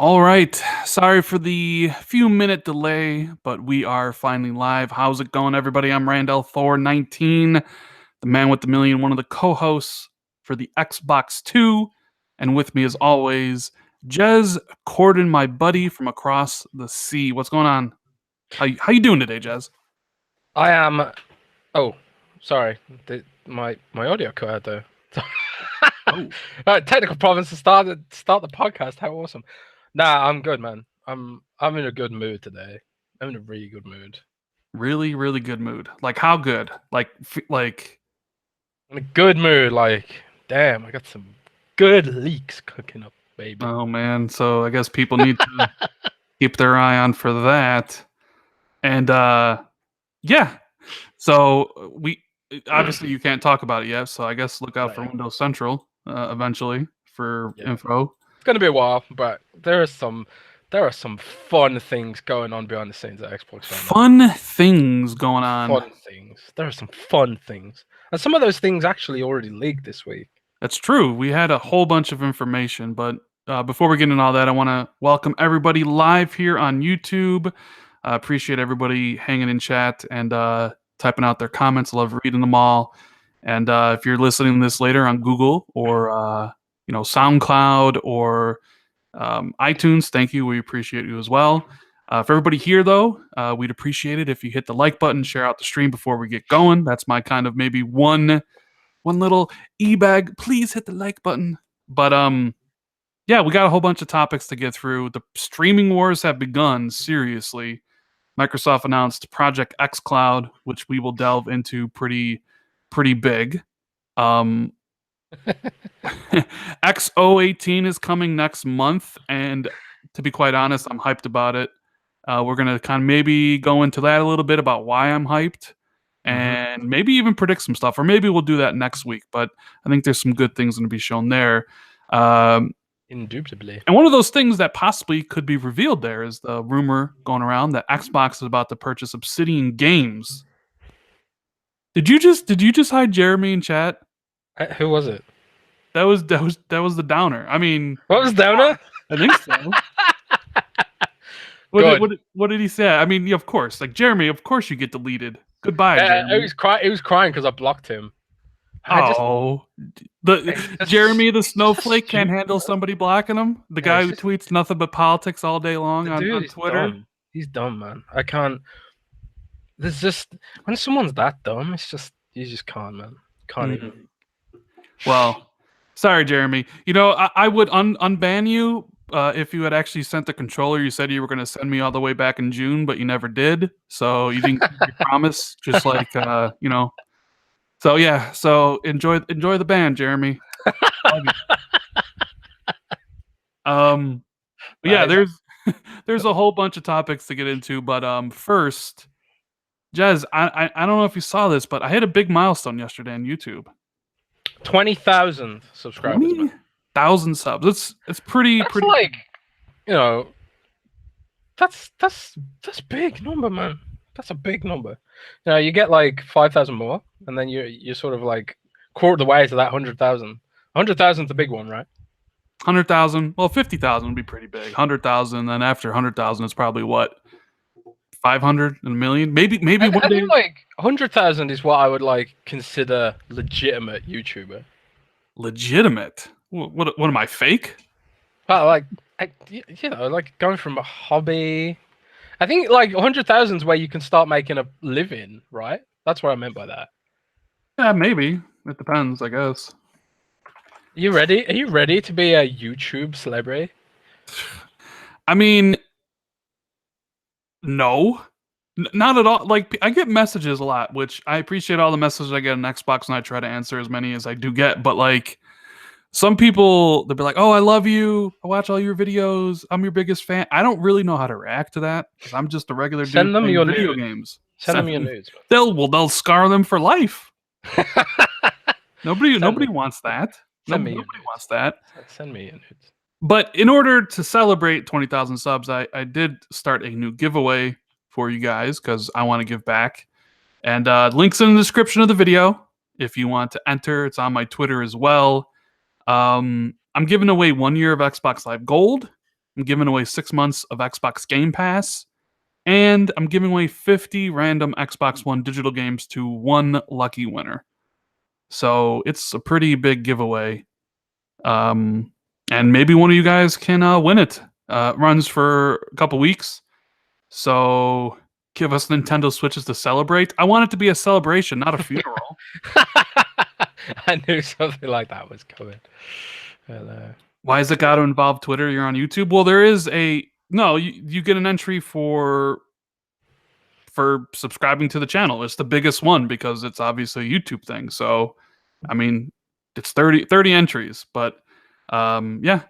All right. Sorry for the few minute delay, but we are finally live. How's it going, everybody? I'm Randall Thor 19, the man with the million, one of the co-hosts for the Xbox 2. And with me, as always, Jez Corden, my buddy from across the sea. What's going on? How you doing today, Jez? I am. Oh, sorry. My audio cut out there. Oh, Technical problems to start the podcast. How awesome! Nah, I'm good, man. I'm in a good mood today. I'm in a really good mood. really, really good mood. Like how good? Like. In a good mood. Like, damn, I got some good leaks cooking up, baby. Oh man. So I guess people need to keep their eye on for that. And yeah. So we obviously you can't talk about it yet. So I guess look out for Yeah. Windows Central eventually for Yeah. info. It's gonna be a while, but there are some fun things going on behind the scenes at Xbox right now. Fun things going on. Fun things. There are some fun things, and some of those things actually already leaked this week. That's true. We had a whole bunch of information, but before we get into all that, I want to welcome everybody live here on YouTube. I appreciate everybody hanging in chat and typing out their comments. Love reading them all. And if you're listening to this later on Google or SoundCloud or iTunes, thank you. We appreciate you as well. For everybody here, though, we'd appreciate it if you hit the like button, share out the stream before we get going. That's my kind of maybe one little e-bag. Please hit the like button. But yeah, we got a whole bunch of topics to get through. The streaming wars have begun. Seriously, Microsoft announced Project xCloud, which we will delve into pretty big. X018 is coming next month, and to be quite honest, I'm hyped about it. We're gonna kind of maybe go into that a little bit about why I'm hyped, and maybe even predict some stuff, or maybe we'll do that next week. But I think there's some good things going to be shown there. Indubitably. And one of those things that possibly could be revealed there is the rumor going around that Xbox is about to purchase Obsidian Games. Did you just hide Jeremy in chat? Who was it? That was the downer. I mean, What was Downer? I think so. What did he say? I mean, of course, like Jeremy. Of course, you get deleted. Goodbye, Jeremy. He was crying because I blocked him. Jeremy the snowflake can't handle somebody blocking him. The guy who tweets nothing but politics all day long on Twitter. Dumb. He's dumb, man. I can't. There's just when someone's that dumb, it's just you just can't, man. Can't even. Well, sorry, Jeremy. You know, I would unban you if you had actually sent the controller. You said you were going to send me all the way back in June, but you never did. So you didn't keep your promise. Just like So yeah, so enjoy the band, Jeremy. Yeah, there's a whole bunch of topics to get into, but first, Jez, I don't know if you saw this, but I hit a big milestone yesterday on YouTube. 20,000 subscribers. 20,000 subs. It's pretty like, that's big number, man. That's a big number. You get like 5,000 more, and then you're sort of like quarter the way to that 100,000. 100,000 is a big one, right? 100,000. Well, 50,000 would be pretty big. 100,000, then after 100,000, it's probably what 500 and a million. Maybe I one day. think like 100,000 is what I would like consider legitimate YouTuber. Legitimate? What am I, fake? Well, like like going from a hobby. I think like 100,000 is where you can start making a living, right? That's what I meant by that. Yeah, maybe. It depends, I guess. Are you ready to be a YouTube celebrity? I mean, no. Not at all. Like, I get messages a lot, which I appreciate all the messages I get on Xbox, and I try to answer as many as I do get. But like, some people, they'll be like, "Oh, I love you. I watch all your videos. I'm your biggest fan." I don't really know how to react to that because I'm just a regular dude playing video games. Send them your nudes. They'll scar them for life. Nobody wants that. Nobody wants that. Send me your nudes. But in order to celebrate 20,000 subs, I did start a new giveaway for you guys because I want to give back. And links in the description of the video if you want to enter. It's on my Twitter as well. I'm giving away 1 year of Xbox Live Gold I'm giving away 6 months of Xbox Game Pass, and I'm giving away 50 random Xbox One digital games to one lucky winner. So it's a pretty big giveaway. And maybe one of you guys can win it. It runs for a couple weeks. So give us Nintendo Switches to celebrate. I want it to be a celebration, not a funeral. I knew something like that was coming. Why has it got to involve Twitter? You're on YouTube. Well, there is you get an entry for subscribing to the channel. It's the biggest one because it's obviously a YouTube thing. So, I mean, it's 30 entries. But yeah,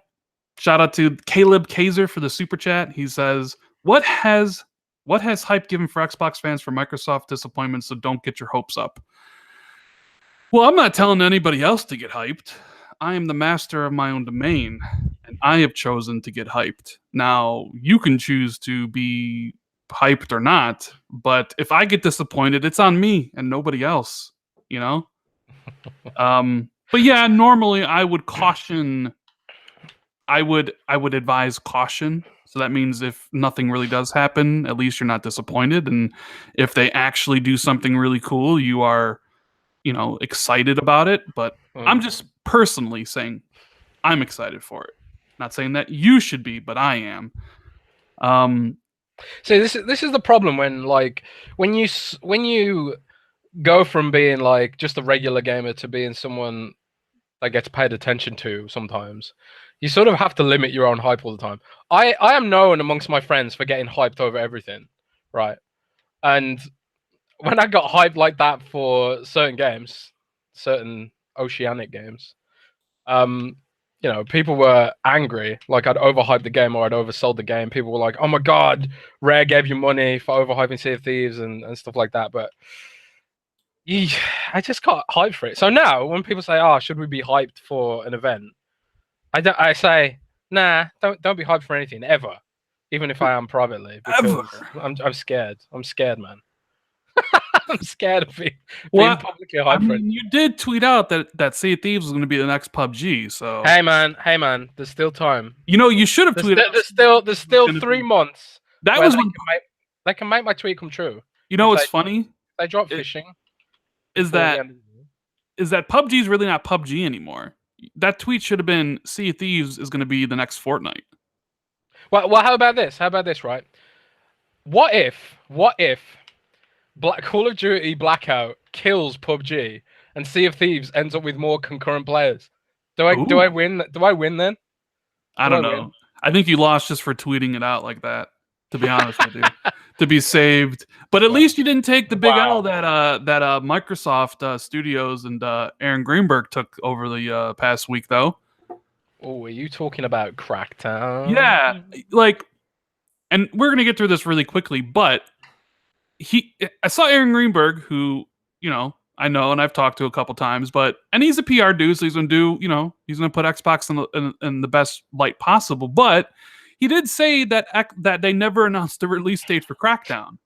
shout out to Caleb Kaiser for the super chat. He says, "What has hype given for Xbox fans for Microsoft disappointment? So don't get your hopes up." Well, I'm not telling anybody else to get hyped. I am the master of my own domain, and I have chosen to get hyped. Now, you can choose to be hyped or not, but if I get disappointed, it's on me and nobody else, you know? But yeah, normally I would caution. I would advise caution. So that means if nothing really does happen, at least you're not disappointed. And if they actually do something really cool, you are, excited about it. But I'm just personally saying I'm excited for it. Not saying that you should be, but I am. So this is the problem when you go from being like just a regular gamer to being someone that gets paid attention to sometimes. You sort of have to limit your own hype all the time. I am known amongst my friends for getting hyped over everything, right? And when I got hyped like that for certain games, certain oceanic games, people were angry. Like I'd overhyped the game or I'd oversold the game. People were like, "Oh my god, Rare gave you money for overhyping Sea of Thieves and stuff like that." But I just got hyped for it. So now when people say, "Oh, should we be hyped for an event?" I say, "Nah, don't be hyped for anything ever, even if I am privately." Because I'm scared. I'm scared, man. I'm scared of being publicly hyped for it. You did tweet out that Sea of Thieves was going to be the next PUBG. So hey man, there's still time. You should have tweeted. There's still 3 months. That was they can make my tweet come true. What's funny? They drop fishing. Is that PUBG is really not PUBG anymore? That tweet should have been Sea of Thieves is going to be the next Fortnite. Well, how about this? Right? What if Call of Duty Blackout kills PUBG and Sea of Thieves ends up with more concurrent players? Do I win? Do I win then? I don't know. I think you lost just for tweeting it out like that. To be honest with you, to be saved. But at least you didn't take the big L that Microsoft Studios and Aaron Greenberg took over the past week, though. Oh, are you talking about Crackdown? Yeah, and we're gonna get through this really quickly, but I saw Aaron Greenberg, who I know and I've talked to a couple times, and he's a PR dude, so he's gonna do he's gonna put Xbox in the best light possible, but he did say that they never announced the release date for Crackdown,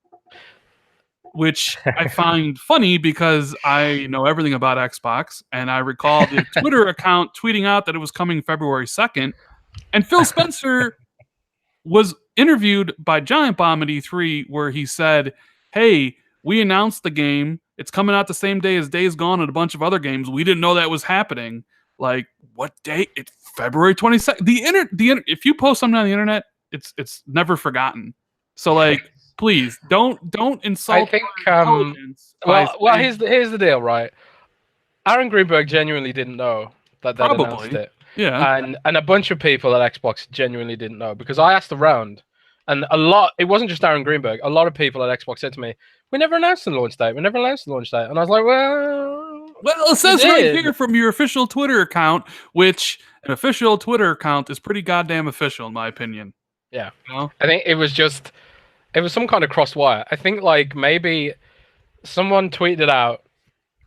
which I find funny because I know everything about Xbox, and I recall the Twitter account tweeting out that it was coming February 2nd, and Phil Spencer was interviewed by Giant Bomb at E3 where he said, "Hey, we announced the game. It's coming out the same day as Days Gone and a bunch of other games. We didn't know that was happening." Like, what date? It's February 22nd. The if you post something on the internet, it's never forgotten. So please don't insult. I think well, here's the deal, right? Aaron Greenberg genuinely didn't know that they announced it. Yeah. And a bunch of people at Xbox genuinely didn't know, because I asked around, and it wasn't just Aaron Greenberg. A lot of people at Xbox said to me, "We never announced the launch date. And I was like, well, it says right here from your official Twitter account, which an official Twitter account is pretty goddamn official, in my opinion. Yeah. I think it was some kind of cross wire. I think maybe someone tweeted it out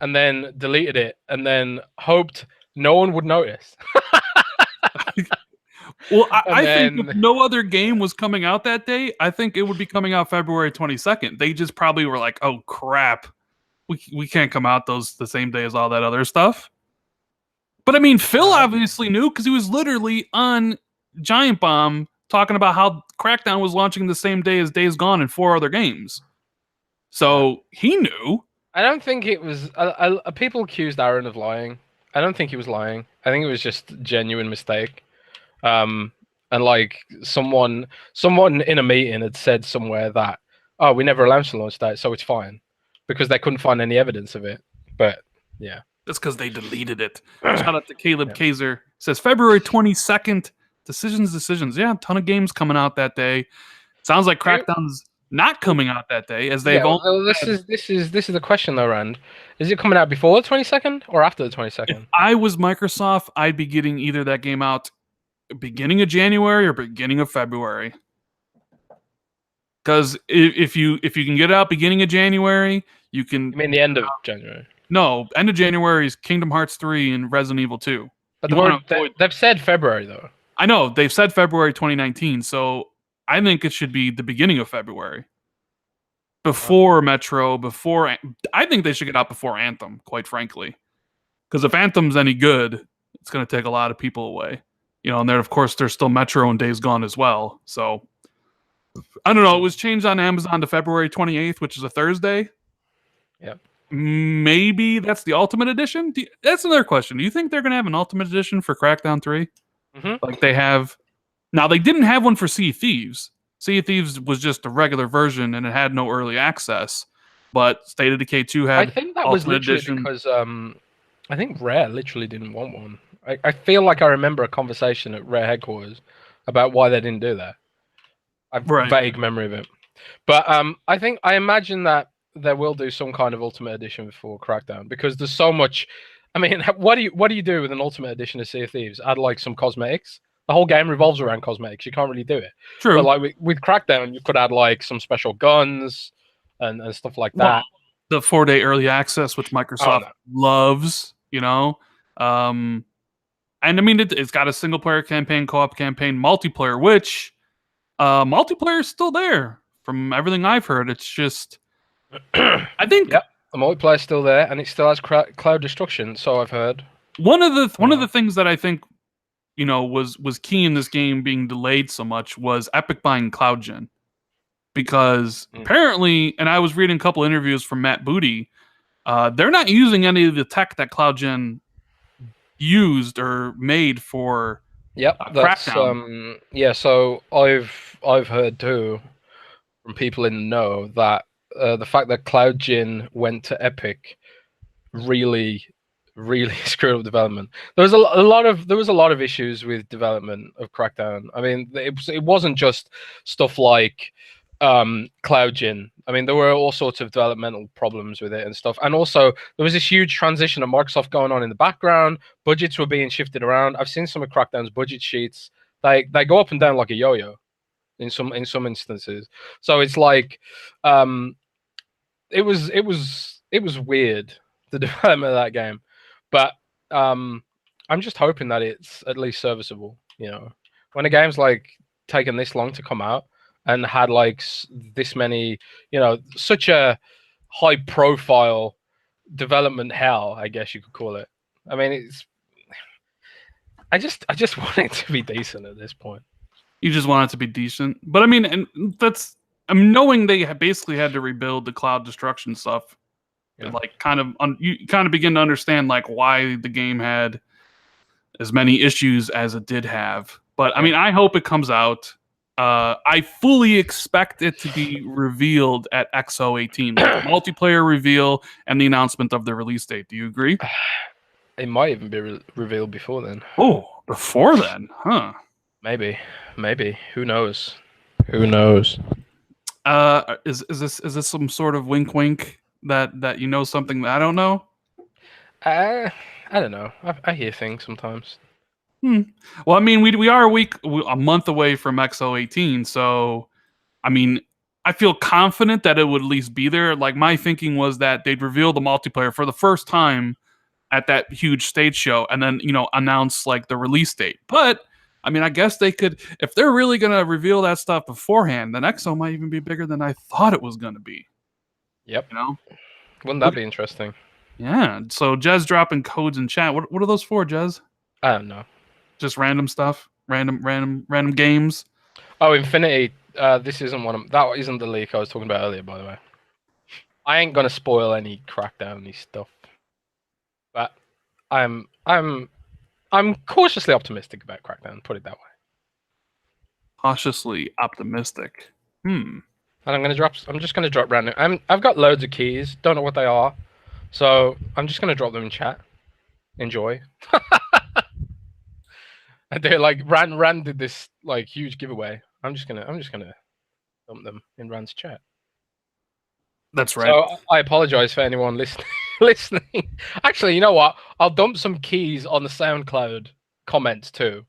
and then deleted it and then hoped no one would notice. Well, I think if no other game was coming out that day, I think it would be coming out February 22nd. They just probably were like, "Oh crap, we can't come out the same day as all that other stuff." But I mean, Phil obviously knew because he was literally on Giant Bomb talking about how Crackdown was launching the same day as Days Gone and 4 other games. So he knew. I don't think it was. People accused Aaron of lying. I don't think he was lying. I think it was just a genuine mistake. And like someone in a meeting had said somewhere that, oh, we never announced the launch date, so it's fine, because they couldn't find any evidence of it. But yeah, that's because they deleted it. Shout out to Caleb Kaiser. Says February 22nd. Decisions. Yeah, a ton of games coming out that day. Sounds like Crackdown's not coming out that day, as they've only. This is the question though, Rand. Is it coming out before the 22nd or after the 22nd? If I was Microsoft, I'd be getting either that game out beginning of January or beginning of February. Because if you can get it out beginning of January, you can. You mean the end of January? No, end of January is Kingdom Hearts 3 and Resident Evil 2. But they've said February though. I know they've said February 2019, so I think it should be the beginning of February. Before Metro, I think they should get out before Anthem, quite frankly. Because if Anthem's any good, it's going to take a lot of people away. And there, of course, there's still Metro and Days Gone as well. So, I don't know. It was changed on Amazon to February 28th, which is a Thursday. Yep. Maybe that's the Ultimate Edition? That's another question. Do you think they're going to have an Ultimate Edition for Crackdown 3? Mm-hmm. Like they have. Now, they didn't have one for Sea of Thieves. Sea of Thieves was just a regular version, and it had no early access. But State of Decay 2 had. I think that was literally edition. Because I think Rare literally didn't want one. I feel like I remember a conversation at Rare headquarters about why they didn't do that. I've a vague memory of it. But I imagine that they will do some kind of Ultimate Edition for Crackdown, because there's so much. I mean, what do you do with an Ultimate Edition of Sea of Thieves? Add like some cosmetics. The whole game revolves around cosmetics. You can't really do it. True. But like with Crackdown, you could add like some special guns and stuff like that. The 4-day early access, which Microsoft loves, And I mean, it's got a single player campaign, co-op campaign, multiplayer, which multiplayer is still there from everything I've heard. It's just, I think. Yep. The multiplayer is still there, and it still has cloud destruction. So I've heard. One of the things that I think, was key in this game being delayed so much was Epic buying CloudGen, because apparently, and I was reading a couple interviews from Matt Booty, they're not using any of the tech that CloudGen used or made for. Yep, that's So I've heard too from people in the know that. The fact that CloudGen went to Epic really screwed up development. There was a lot of issues with development of Crackdown. I mean, it wasn't just stuff like CloudGen. I mean, there were all sorts of developmental problems with it and stuff. And also, there was this huge transition of Microsoft going on in the background. Budgets were being shifted around. I've seen some of Crackdown's budget sheets. They go up and down like a yo-yo in some instances. So it's like. It was weird, the development of that game, but I'm just hoping that it's at least serviceable. When a game's like taken this long to come out and had like this many, such a high profile development hell, I guess you could call it. I mean, I just want it to be decent at this point. You just want it to be decent, but I mean, and that's. I'm knowing they basically had to rebuild the cloud destruction stuff. Yeah. Like you kind of begin to understand like why the game had as many issues as it did have. But I mean, I hope it comes out. I fully expect it to be revealed at X018, like multiplayer reveal and the announcement of the release date. Do you agree? It might even be revealed before then. Oh, before then, huh? Maybe. Who knows? Who knows? Is this some sort of wink that something that I don't know? I don't know. I hear things sometimes. Well, I mean, we are a month away from X018, so I mean, I feel confident that it would at least be there. Like my thinking was that they'd reveal the multiplayer for the first time at that huge stage show, and then announce like the release date. But I mean, I guess they could, if they're really going to reveal that stuff beforehand, then XO might even be bigger than I thought it was going to be. Yep. Wouldn't that be interesting? Yeah. So Jez dropping codes in chat. What are those for, Jez? I don't know. Just random stuff? Random games? Oh, Infinity. This isn't that isn't the leak I was talking about earlier, by the way. I ain't gonna spoil any Crackdown stuff, but I'm cautiously optimistic about Crackdown. Put it that way. Cautiously optimistic. And I'm just gonna drop random. I've got loads of keys. Don't know what they are, so I'm just gonna drop them in chat. Enjoy. And they're like Rand did this like huge giveaway. I'm just gonna dump them in Rand's chat. That's right. So I apologize for anyone listening. Actually, you know what? I'll dump some keys on the SoundCloud comments too.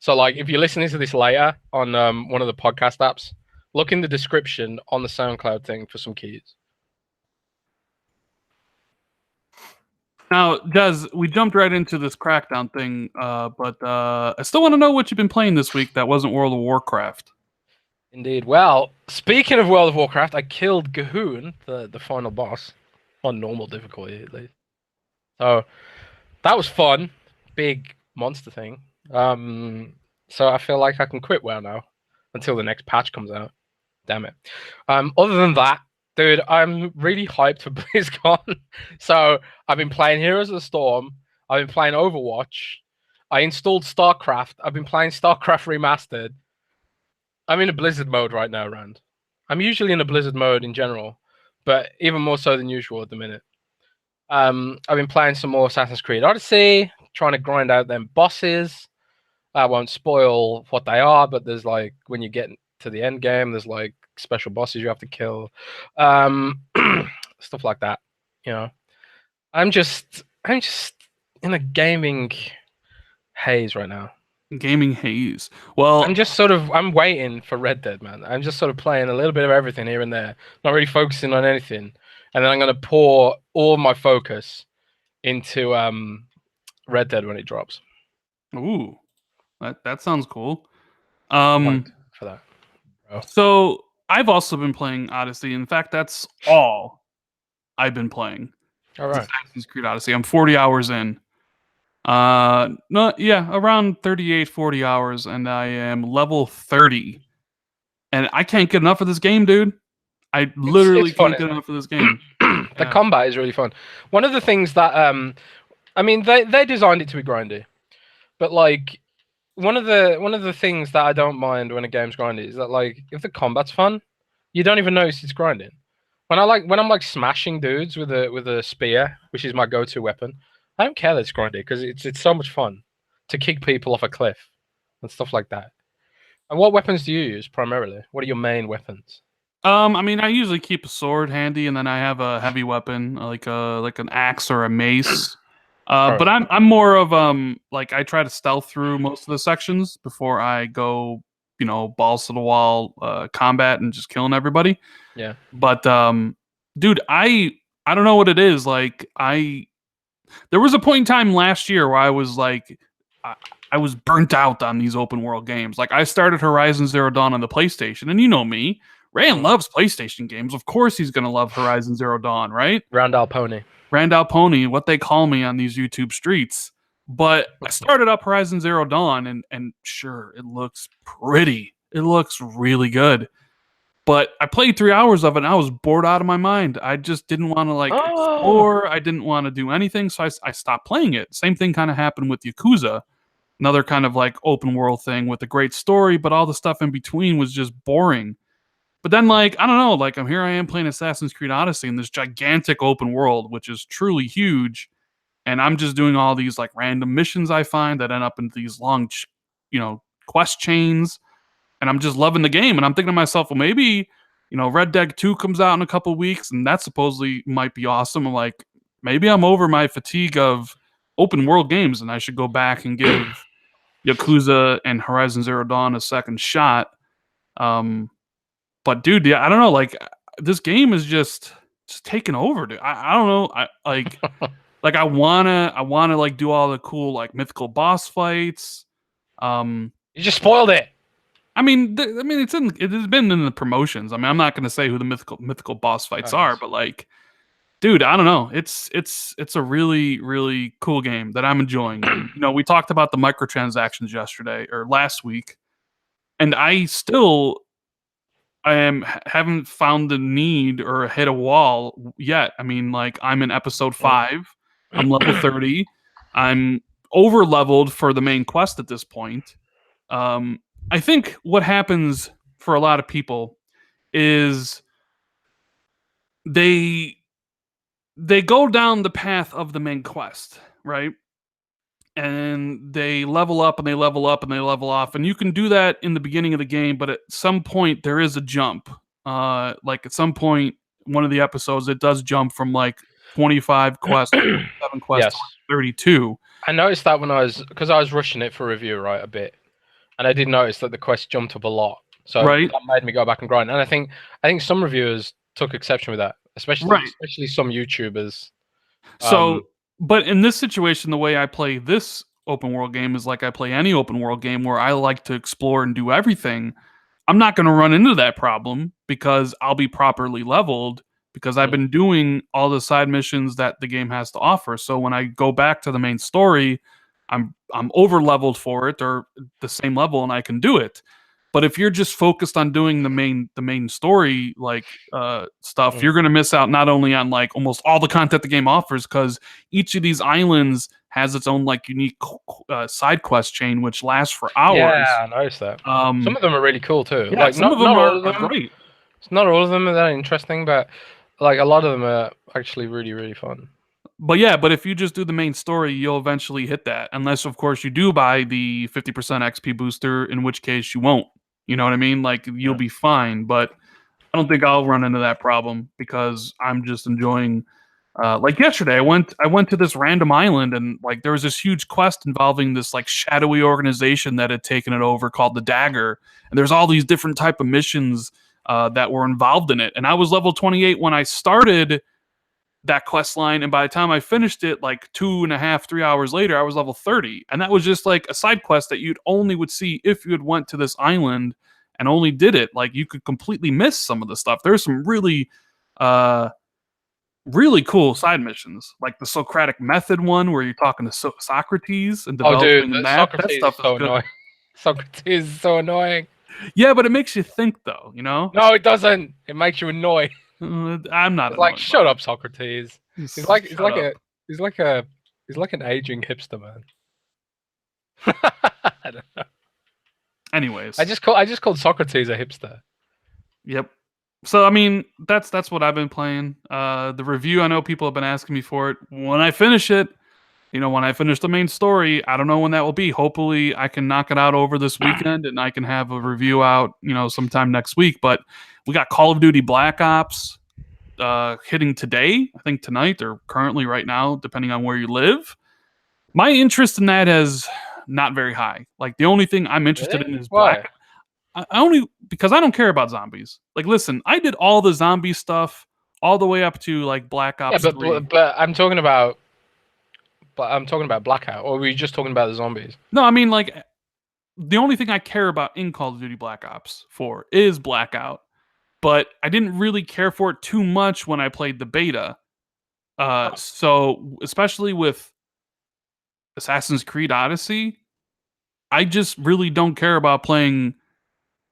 So like if you're listening to this later on one of the podcast apps, look in the description on the SoundCloud thing for some keys. Now, Des, we jumped right into this Crackdown thing, but I still want to know what you've been playing this week that wasn't World of Warcraft. Indeed. Well, speaking of World of Warcraft, I killed Gahoon, the final boss, on normal difficulty at least. So that was fun. Big monster thing. So I feel like I can quit WoW now until the next patch comes out. Damn it. Other than that, dude, I'm really hyped for BlizzCon. So I've been playing Heroes of the Storm. I've been playing Overwatch. I installed StarCraft. I've been playing StarCraft Remastered. I'm in a Blizzard mode right now, Rand. I'm usually in a Blizzard mode in general, but even more so than usual at the minute. I've been playing some more Assassin's Creed Odyssey, trying to grind out them bosses. I won't spoil what they are, but there's like when you get to the end game, there's like special bosses you have to kill, stuff like that. You know, I'm just in a gaming haze right now. Gaming haze. Well, I'm waiting for Red Dead, man. I'm just sort of playing a little bit of everything here and there, not really focusing on anything, and then I'm gonna pour all my focus into Red Dead when it drops. Ooh, that sounds cool. For that. Bro. So I've also been playing Odyssey. In fact, that's all I've been playing. All right. Assassin's Creed Odyssey. I'm 40 hours in. Around 38, 40 hours, and I am level 30. And I can't get enough of this game, dude. I literally can't get enough of this game. The combat is really fun. One of the things that I mean, they designed it to be grindy, but like one of the things that I don't mind when a game's grindy is that like if the combat's fun, you don't even notice it's grinding. When I'm like smashing dudes with a spear, which is my go-to weapon, I don't care that it's grindy because it's so much fun to kick people off a cliff and stuff like that. And what weapons do you use primarily? What are your main weapons? I mean, I usually keep a sword handy, and then I have a heavy weapon like an axe or a mace. But I'm more of like I try to stealth through most of the sections before I go, balls to the wall combat and just killing everybody. Yeah. But dude, I don't know what it is. Like there was a point in time last year where I was like I was burnt out on these open world games. Like I started Horizon Zero Dawn on the PlayStation, and you know me, Rand loves PlayStation games. Of course he's gonna love Horizon Zero Dawn, right? Randall Pony, what they call me on these YouTube streets. But I started up Horizon Zero Dawn, and sure, it looks pretty. It looks really good. But I played 3 hours of it, and I was bored out of my mind. I just didn't want to explore. I didn't want to do anything, so I stopped playing it. Same thing kind of happened with Yakuza, another kind of like open world thing with a great story, but all the stuff in between was just boring. But then, I don't know, I'm here I am playing Assassin's Creed Odyssey in this gigantic open world, which is truly huge. And I'm just doing all these random missions I find that end up in these long, quest chains. And I'm just loving the game. And I'm thinking to myself, well, maybe, Red Dead 2 comes out in a couple weeks and that supposedly might be awesome. I'm like, maybe I'm over my fatigue of open world games and I should go back and give Yakuza and Horizon Zero Dawn a second shot. But dude, yeah, I don't know. This game is just taking over, dude. I don't know. I wanna do all the cool mythical boss fights. You just spoiled it. I mean, it has been in the promotions. I mean, I'm not gonna say who the mythical boss fights are, but dude, I don't know. It's a really, really cool game that I'm enjoying. We talked about the microtransactions yesterday or last week. and I still haven't found the need or hit a wall yet. I mean, like I'm in episode 5. I'm level 30. I'm over leveled for the main quest at this point. I think what happens for a lot of people is they go down the path of the main quest, right? And they level up and they level up and they level off, and you can do that in the beginning of the game, but at some point there is a jump. Like at some point, one of the episodes, it does jump from like 25 quests, 7 quests, Yes. to 32. I noticed that when I was rushing it for review, right, a bit, and I did notice that the quest jumped up a lot. So Right. that made me go back and grind. And I think some reviewers took exception with that, especially Right. especially some YouTubers. So, but in this situation, the way I play this open world game is like I play any open world game where I like to explore and do everything. I'm not going to run into that problem because I'll be properly leveled because I've been doing all the side missions that the game has to offer. So when I go back to the main story, I'm over leveled for it or the same level and I can do it. But if you're just focused on doing the main story like stuff, you're going to miss out not only on like almost all the content the game offers, because each of these islands has its own like unique side quest chain which lasts for hours. Yeah, I noticed that. Some of them are really cool too. Yeah, like some of them are great. Not all of them are that interesting, but like a lot of them are actually really, really fun. But yeah, but if you just do the main story, you'll eventually hit that. Unless, of course, you do buy the 50% XP booster, in which case you won't. You know what I mean? Like, you'll be fine. But I don't think I'll run into that problem because I'm just enjoying. Like yesterday, I went to this random island and like there was this huge quest involving this like shadowy organization that had taken it over called the Dagger, and there's all these different type of missions that were involved in it. And I was level 28 when I started that quest line, and by the time I finished it, like 2.5, 3 hours later, I was level 30, and that was just like a side quest that you'd only would see if you had went to this island and only did it. Like you could completely miss some of the stuff. There's some really really cool side missions, like the Socratic method one where you're talking to Socrates and developing that. Socrates stuff is so is good. annoying. Socrates is so annoying. Yeah, but it makes you think though, you know? No, it doesn't. It makes you annoyed. I'm not like, shut up, Socrates. He's like an aging hipster, man. I don't know. Anyways, I just called Socrates a hipster. Yep. So I mean, that's what I've been playing. The review, I know people have been asking me for it. When I finish it, when I finish the main story, I don't know when that will be. Hopefully, I can knock it out over this weekend, and I can have a review out, sometime next week. But we got Call of Duty Black Ops hitting today, I think tonight or currently right now, depending on where you live. My interest in that is not very high. Like the only thing I'm interested in is Black. I only because I don't care about zombies. Like, listen, I did all the zombie stuff all the way up to like Black Ops 3. But I'm talking about Blackout, or were you just talking about the zombies? No, I mean like the only thing I care about in Call of Duty Black Ops 4 is Blackout. But I didn't really care for it too much when I played the beta. So especially with Assassin's Creed Odyssey, I just really don't care about playing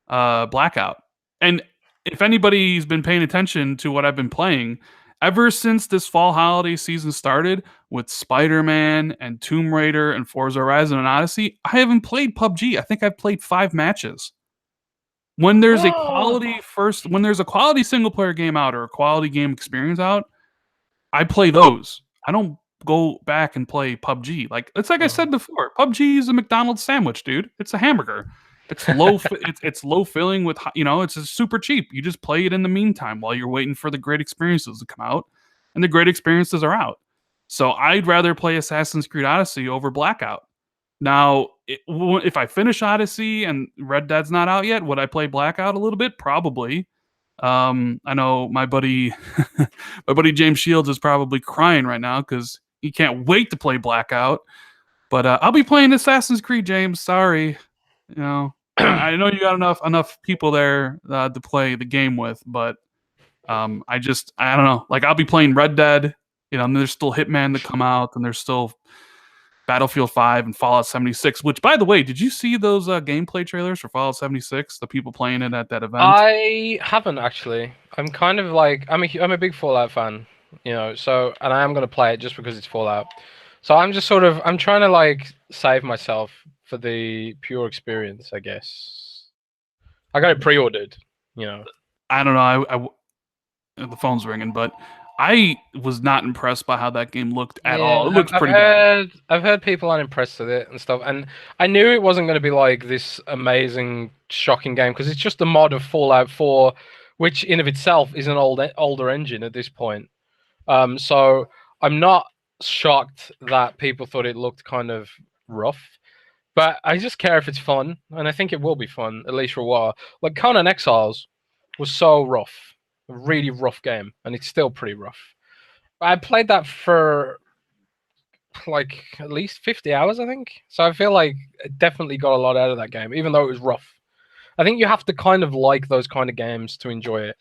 Blackout. And if anybody's been paying attention to what I've been playing, ever since this fall holiday season started with Spider-Man and Tomb Raider and Forza Horizon and Odyssey, I haven't played PUBG. I think I've played 5 matches. When there's a quality single player game out or a quality game experience out, I play those. I don't go back and play PUBG. Like it's like I said before, PUBG is a McDonald's sandwich, dude. It's a hamburger. It's low. It's low filling with it's just super cheap. You just play it in the meantime while you're waiting for the great experiences to come out, and the great experiences are out. So I'd rather play Assassin's Creed Odyssey over Blackout. Now, if I finish Odyssey and Red Dead's not out yet, would I play Blackout a little bit? Probably. I know my buddy, James Shields is probably crying right now because he can't wait to play Blackout. But I'll be playing Assassin's Creed, James. Sorry, I know you got enough people there to play the game with, but I don't know. Like I'll be playing Red Dead. And there's still Hitman to come out, and there's still Battlefield 5 and Fallout 76. Which, by the way, did you see those gameplay trailers for Fallout 76? The people playing it at that event. I haven't actually. I'm kind of like I'm a big Fallout fan, you know. So and I am gonna play it just because it's Fallout. So I'm just sort of I'm trying to like save myself for the pure experience, I guess. I got it pre-ordered, you know. I don't know. The phone's ringing, but I was not impressed by how that game looked at all. It looks pretty bad. I've heard people unimpressed with it and stuff, and I knew it wasn't going to be like this amazing, shocking game because it's just a mod of Fallout 4, which in of itself is an older engine at this point. So I'm not shocked that people thought it looked kind of rough, but I just care if it's fun, and I think it will be fun at least for a while. Like Conan Exiles was so rough. A really rough game, and it's still pretty rough. I played that for like at least 50 hours, I think. So I feel like I definitely got a lot out of that game, even though it was rough. I think you have to kind of like those kind of games to enjoy it.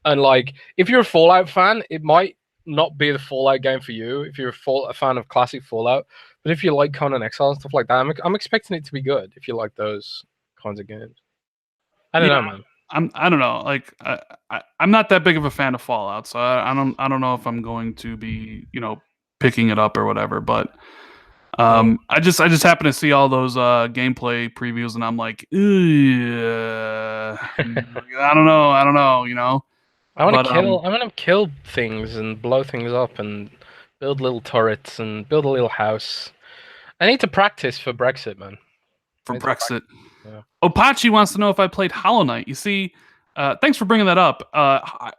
And like, if you're a Fallout fan, it might not be the Fallout game for you. If you're a fan of classic Fallout, but if you like Conan Exile and stuff like that, I'm expecting it to be good. If you like those kinds of games, I don't know, man. I don't know. Like I'm not that big of a fan of Fallout, so I don't know if I'm going to be picking it up or whatever. But I just happen to see all those gameplay previews, and I'm like, I don't know. I want to kill things and blow things up and build little turrets and build a little house. I need to practice for Brexit, man. For Brexit. Yeah. Opachi wants to know if I played Hollow Knight. You see, thanks for bringing that up.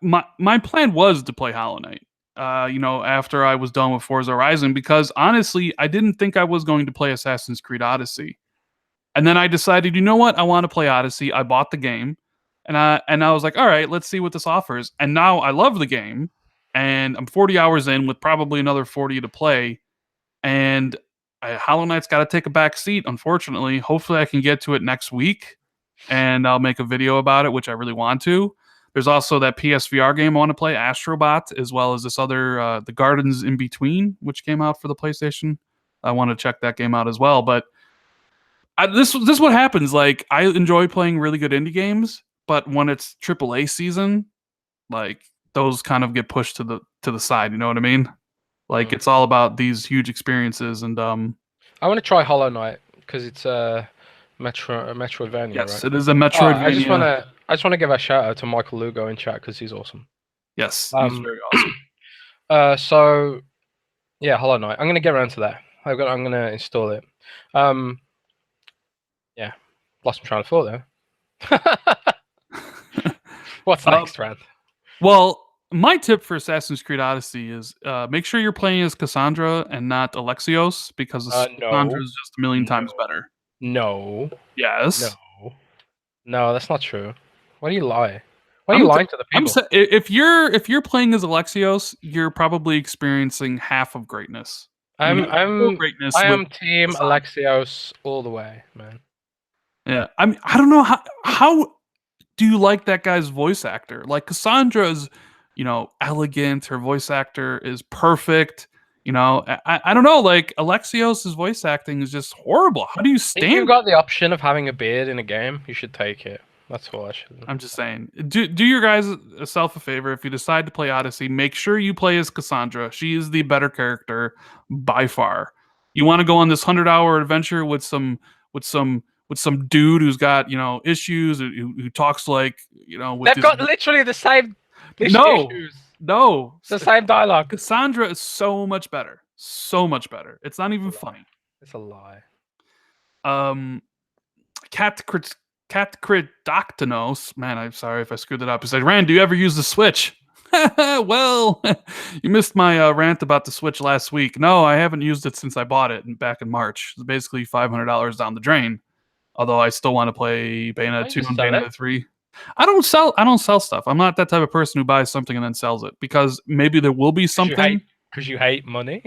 My plan was to play Hollow Knight, after I was done with Forza Horizon, because honestly, I didn't think I was going to play Assassin's Creed Odyssey. And then I decided, you know what? I want to play Odyssey. I bought the game, and I was like, all right, let's see what this offers. And now I love the game, and I'm 40 hours in with probably another 40 to play, and Hollow Knight's got to take a back seat, unfortunately. Hopefully I can get to it next week, and I'll make a video about it, which I really want to. There's also that PSVR game I want to play, Astrobot, as well as this other, The Gardens in Between, which came out for the PlayStation. I want to check that game out as well. But this is what happens. Like, I enjoy playing really good indie games, but when it's AAA season, like, those kind of get pushed to the side. You know what I mean? Like, it's all about these huge experiences, and I want to try Hollow Knight because it's a Metroidvania. Yes, right? It is a Metroidvania. I just want to give a shout out to Michael Lugo in chat because he's awesome. Yes, he's very awesome. So yeah, Hollow Knight. I'm gonna get around to that. I'm gonna install it. Yeah, lost my train of thought there. What's next, Rad? Well, my tip for Assassin's Creed Odyssey is make sure you're playing as Cassandra and not Alexios, because Cassandra is just a million times better. No. Yes. No, that's not true. Why do you lie? Why are you lying to the people? If you're playing as Alexios, you're probably experiencing half of greatness. I am team Alexios all the way, man. Yeah, I mean, I don't know how do you like that guy's voice actor? Like, Cassandra's, elegant. Her voice actor is perfect. I don't know. Like, Alexios' voice acting is just horrible. How do you stand? If you've got the option of having a beard in a game, you should take it. That's all I should. I'm just saying. Do your guys self a favor. If you decide to play Odyssey, make sure you play as Cassandra. She is the better character by far. You want to go on this 100-hour adventure with some dude who's got issues, who talks like They've got literally the same issues. No, it's the same dialogue. Cassandra is so much better. It's not even funny. It's a lie. Catcridoctinos, man, I'm sorry if I screwed it up. He said, Rand, do you ever use the Switch? Well, you missed my rant about the Switch last week. No, I haven't used it since I bought it back in March. It's basically $500 down the drain. Although I still want to play Bayonetta 2 and Bayonetta 3. I don't sell stuff. I'm not that type of person who buys something and then sells it, because maybe there will be something. Because you hate money?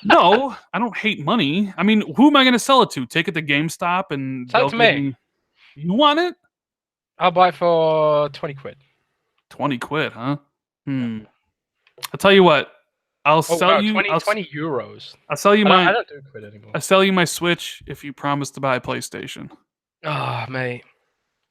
No, I don't hate money. I mean, who am I going to sell it to? Take it to GameStop and sell it to me. You want it? I'll buy it for 20 quid. 20 quid, huh? I'll tell you what. I'll Oh sell no, you. 20 euros. I'll sell you I my. don't do quid anymore. I'll sell you my Switch if you promise to buy a PlayStation. Oh mate,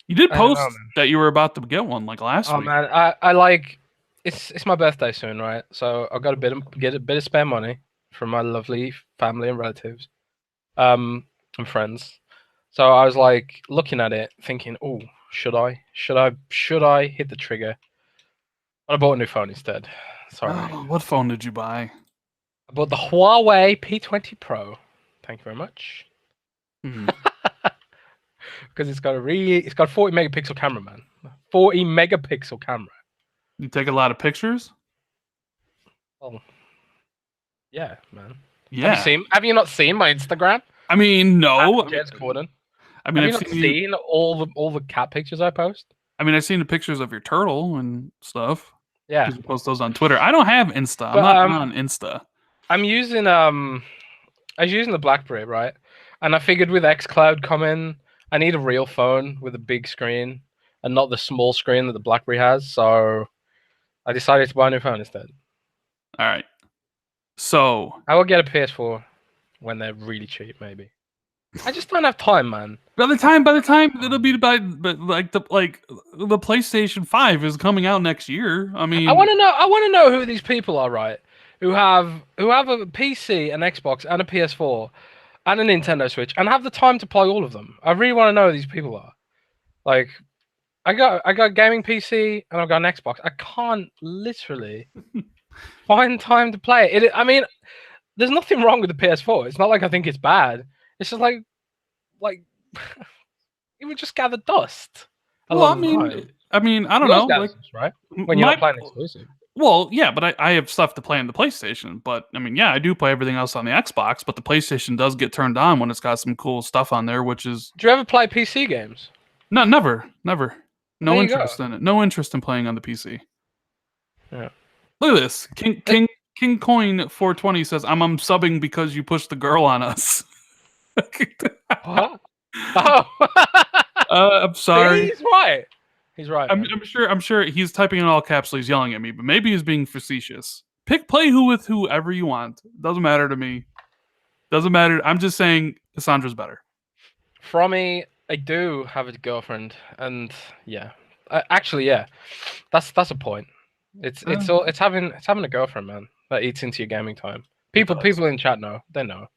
You did I don't know, post man. that you were about to get one like last Oh week. man, I like it's my birthday soon, right? So I've got get a bit of spare money from my lovely family and relatives, and friends. So I was like looking at it, thinking, "Oh, should I hit the trigger?" But I bought a new phone instead. Sorry, Oh, what phone did you buy? I bought the Huawei P20 Pro. Thank you very much. Hmm. Because it's got a 40 megapixel camera, man. 40 megapixel camera. You take a lot of pictures. Oh, yeah, man. Yeah. Have you not seen my Instagram? I mean, no. Jez Corden. I mean, Have you I've not seen you. seen all the cat pictures I post? I mean, I've seen the pictures of your turtle and stuff. Yeah, Because you post those on Twitter. I don't have Insta. I'm but not on Insta. I'm using I was using the BlackBerry, right? And I figured with xCloud coming, I need a real phone with a big screen and not the small screen that the BlackBerry has. So I decided to buy a new phone instead. All right. So I will get a PS4 when they're really cheap, maybe. I just don't have time, man. by the time it'll be but like the PlayStation 5 is coming out next year. I mean, I want to know who these people are, right? Who have a PC, an Xbox, and a PS4, and a Nintendo Switch, and have the time to play all of them. I really want to know who these people are. Like, I got a gaming PC and I've got an Xbox. I can't literally find time to play it. I mean, there's nothing wrong with the PS4. It's not like I think it's bad. It's just like it would just gather dust. well, I mean, I don't know. Like, right? When you're not playing exclusive. Well, yeah, but I have stuff to play on the PlayStation. But I mean, yeah, I do play everything else on the Xbox. But the PlayStation does get turned on when it's got some cool stuff on there, which is Do you ever play PC games? no, never. No There you interest in it. No interest in playing on the PC. Yeah. Look at this. King Coin 420 says, I'm subbing because you pushed the girl on us. What? Oh. I'm sorry. He's right. He's right. I'm sure he's typing in all caps, so he's yelling at me, but maybe he's being facetious. Play with whoever you want. Doesn't matter to me. Doesn't matter. I'm just saying Cassandra's better. Frommy, I do have a girlfriend, and yeah, actually, yeah, that's a point. It's having a girlfriend, man, that eats into your gaming time. People in chat know. They know.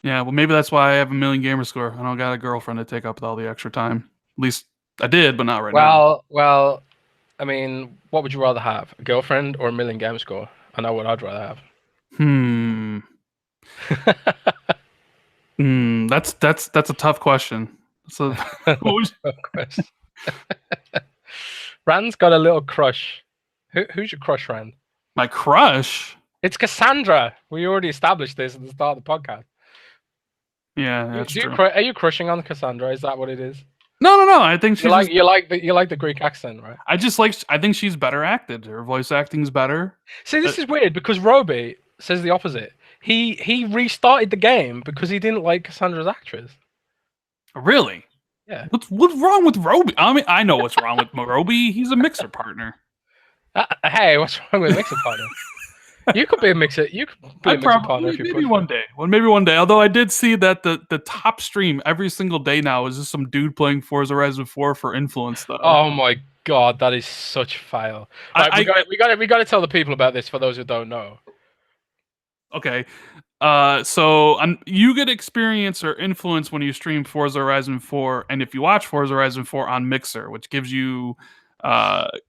Yeah, well, maybe that's why I have a million gamer score. I don't got a girlfriend to take up with all the extra time. At least I did, but not right now. Well, I mean, what would you rather have, a girlfriend or a million gamer score? I know what I'd rather have. That's a tough question. So, Rand's got a little crush. Who's your crush, Rand? My crush? It's Cassandra. We already established this at the start of the podcast. Yeah, that's true. Are you crushing on Cassandra? Is that what it is? No. I think she's you like the Greek accent, right? I think she's better acted. Her voice acting's better. See, this is weird because Roby says the opposite. He restarted the game because he didn't like Cassandra's actress. Really? Yeah. What's wrong with Roby? I mean, I know what's wrong with Roby. He's a mixer partner. Hey, what's wrong with a mixer partner? You could be a mixer. You could be a mixer partner if you maybe one day. Well, maybe one day. Although I did see that the top stream every single day now is just some dude playing Forza Horizon 4 for influence stuff. Oh my god, that is such fail. Right, we got to tell the people about this for those who don't know. Okay. So you get experience or influence when you stream Forza Horizon 4, and if you watch Forza Horizon 4 on Mixer, which gives you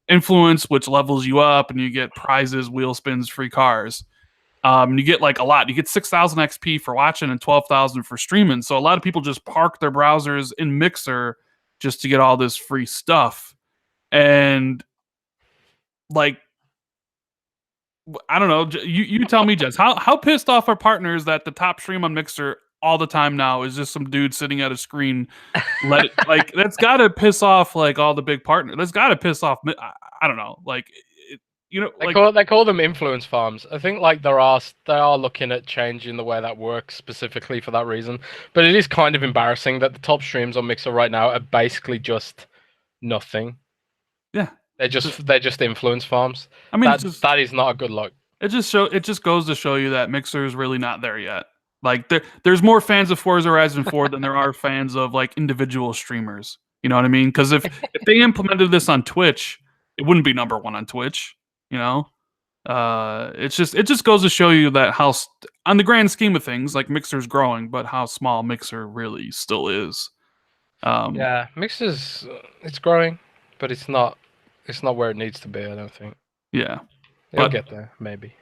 influence, which levels you up, and you get prizes, wheel spins, free cars. You get like a lot. You get 6,000 XP for watching and 12,000 for streaming. So a lot of people just park their browsers in Mixer just to get all this free stuff. And like, I don't know. You tell me, Jess. How pissed off are partners that the top stream on Mixer all the time now is just some dude sitting at a screen? Like that's got to piss off like all the big partners. That's got to piss off. I don't know. Like they call them influence farms. I think like they are looking at changing the way that works specifically for that reason. But it is kind of embarrassing that the top streams on Mixer right now are basically just nothing. Yeah. They're just influence farms. I mean, That is not a good look. it just goes to show you that Mixer is really not there yet. Like there's more fans of Forza Horizon 4 than there are fans of like individual streamers. You know what I mean? Because if they implemented this on Twitch, it wouldn't be number one on Twitch. You know, it just goes to show you that how on the grand scheme of things, like Mixer's growing, but how small Mixer really still is. Yeah, Mixer's it's growing, but it's not where it needs to be. I don't think. Yeah, it'll get there maybe.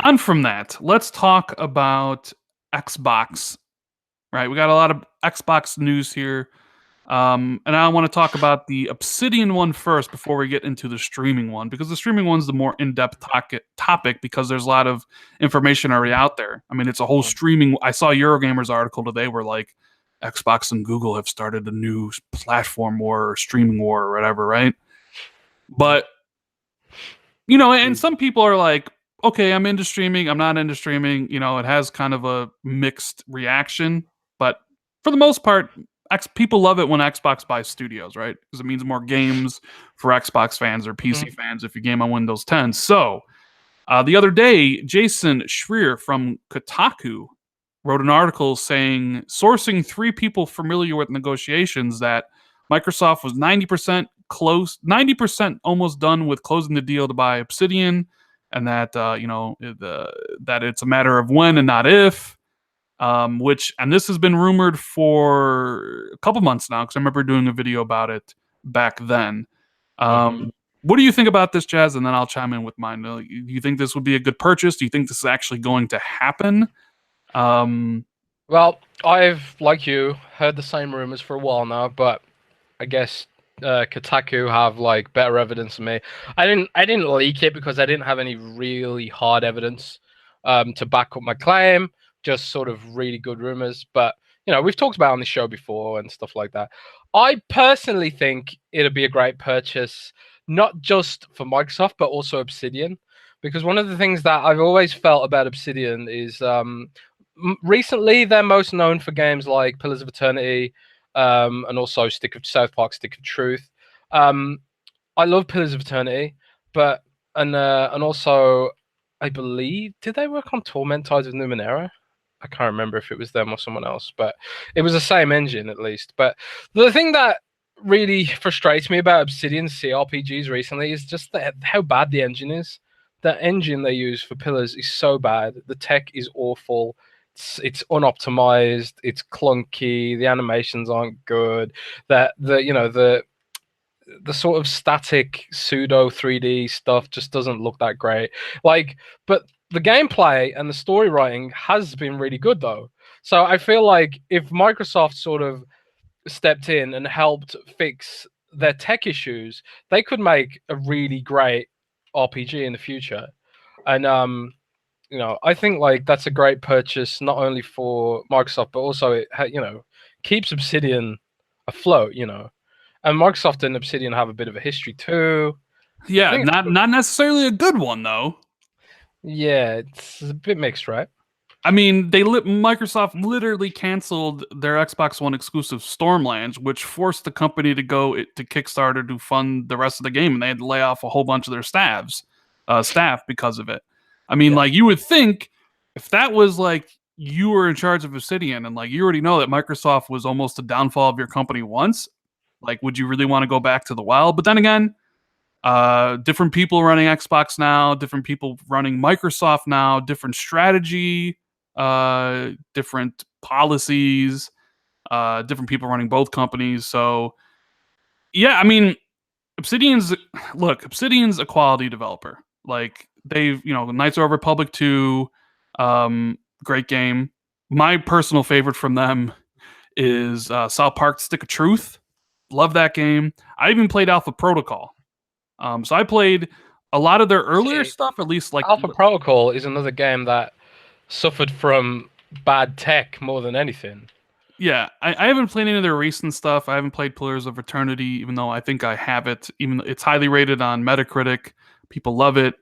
On from that, let's talk about Xbox. Right, we got a lot of Xbox news here. And I want to talk about the Obsidian one first before we get into the streaming one, because the streaming one's the more in-depth topic because there's a lot of information already out there. I mean, it's a whole streaming. I saw Eurogamer's article today where like Xbox and Google have started a new platform war or streaming war or whatever, right? But, you know, and some people are like, okay, I'm into streaming, I'm not into streaming. You know, it has kind of a mixed reaction, but for the most part, people love it when Xbox buys studios, right? Because it means more games for Xbox fans or PC fans if you game on Windows 10. So the other day, Jason Schreier from Kotaku wrote an article saying, sourcing 3 people familiar with negotiations, that Microsoft was 90% close, 90% almost done with closing the deal to buy Obsidian, and that that it's a matter of when and not if. And this has been rumored for a couple months now, because I remember doing a video about it back then. What do you think about this, Jazz? And then I'll chime in with mine. Do you think this would be a good purchase? Do you think this is actually going to happen? Well, I've, like you, heard the same rumors for a while now, but I guess Kotaku have like better evidence than me. I didn't leak it because I didn't have any really hard evidence to back up my claim. Just sort of really good rumors, but you know, we've talked about it on the show before and stuff like that. I personally think it'd be a great purchase, not just for Microsoft but also Obsidian, because one of the things that I've always felt about Obsidian is recently they're most known for games like Pillars of Eternity and also South Park Stick of Truth. I love Pillars of Eternity, but and also I believe, did they work on Torment Tides of Numenera? I can't remember if it was them or someone else, but it was the same engine at least. But the thing that really frustrates me about Obsidian CRPGs recently is just how bad the engine is. The engine they use for Pillars is so bad. The tech is awful. It's unoptimized. It's clunky. The animations aren't good. The sort of static pseudo 3D stuff just doesn't look that great. But the gameplay and the story writing has been really good though. So I feel like if Microsoft sort of stepped in and helped fix their tech issues, they could make a really great RPG in the future. And I think like that's a great purchase, not only for Microsoft, but also it keeps Obsidian afloat, And Microsoft and Obsidian have a bit of a history too. Yeah, not necessarily a good one though. Yeah, it's a bit mixed, right? I mean, Microsoft literally canceled their Xbox One exclusive Stormlands, which forced the company to go to Kickstarter to fund the rest of the game, and they had to lay off a whole bunch of their staff because of it. I mean, like, you would think if that was like you were in charge of Obsidian and like you already know that Microsoft was almost the downfall of your company once, like, would you really want to go back to the well? But then again, different people running Xbox now, different people running Microsoft now, different strategy, different policies, different people running both companies. So yeah, I mean, Obsidian's a quality developer. Like, they've, Knights of the Old Republic 2, great game. My personal favorite from them is South Park Stick of Truth. Love that game. I even played Alpha Protocol. So I played a lot of their earlier stuff, at least like Alpha Protocol is another game that suffered from bad tech more than anything. Yeah, I haven't played any of their recent stuff. I haven't played Pillars of Eternity, even though I think I have it. Even though it's highly rated on Metacritic, people love it.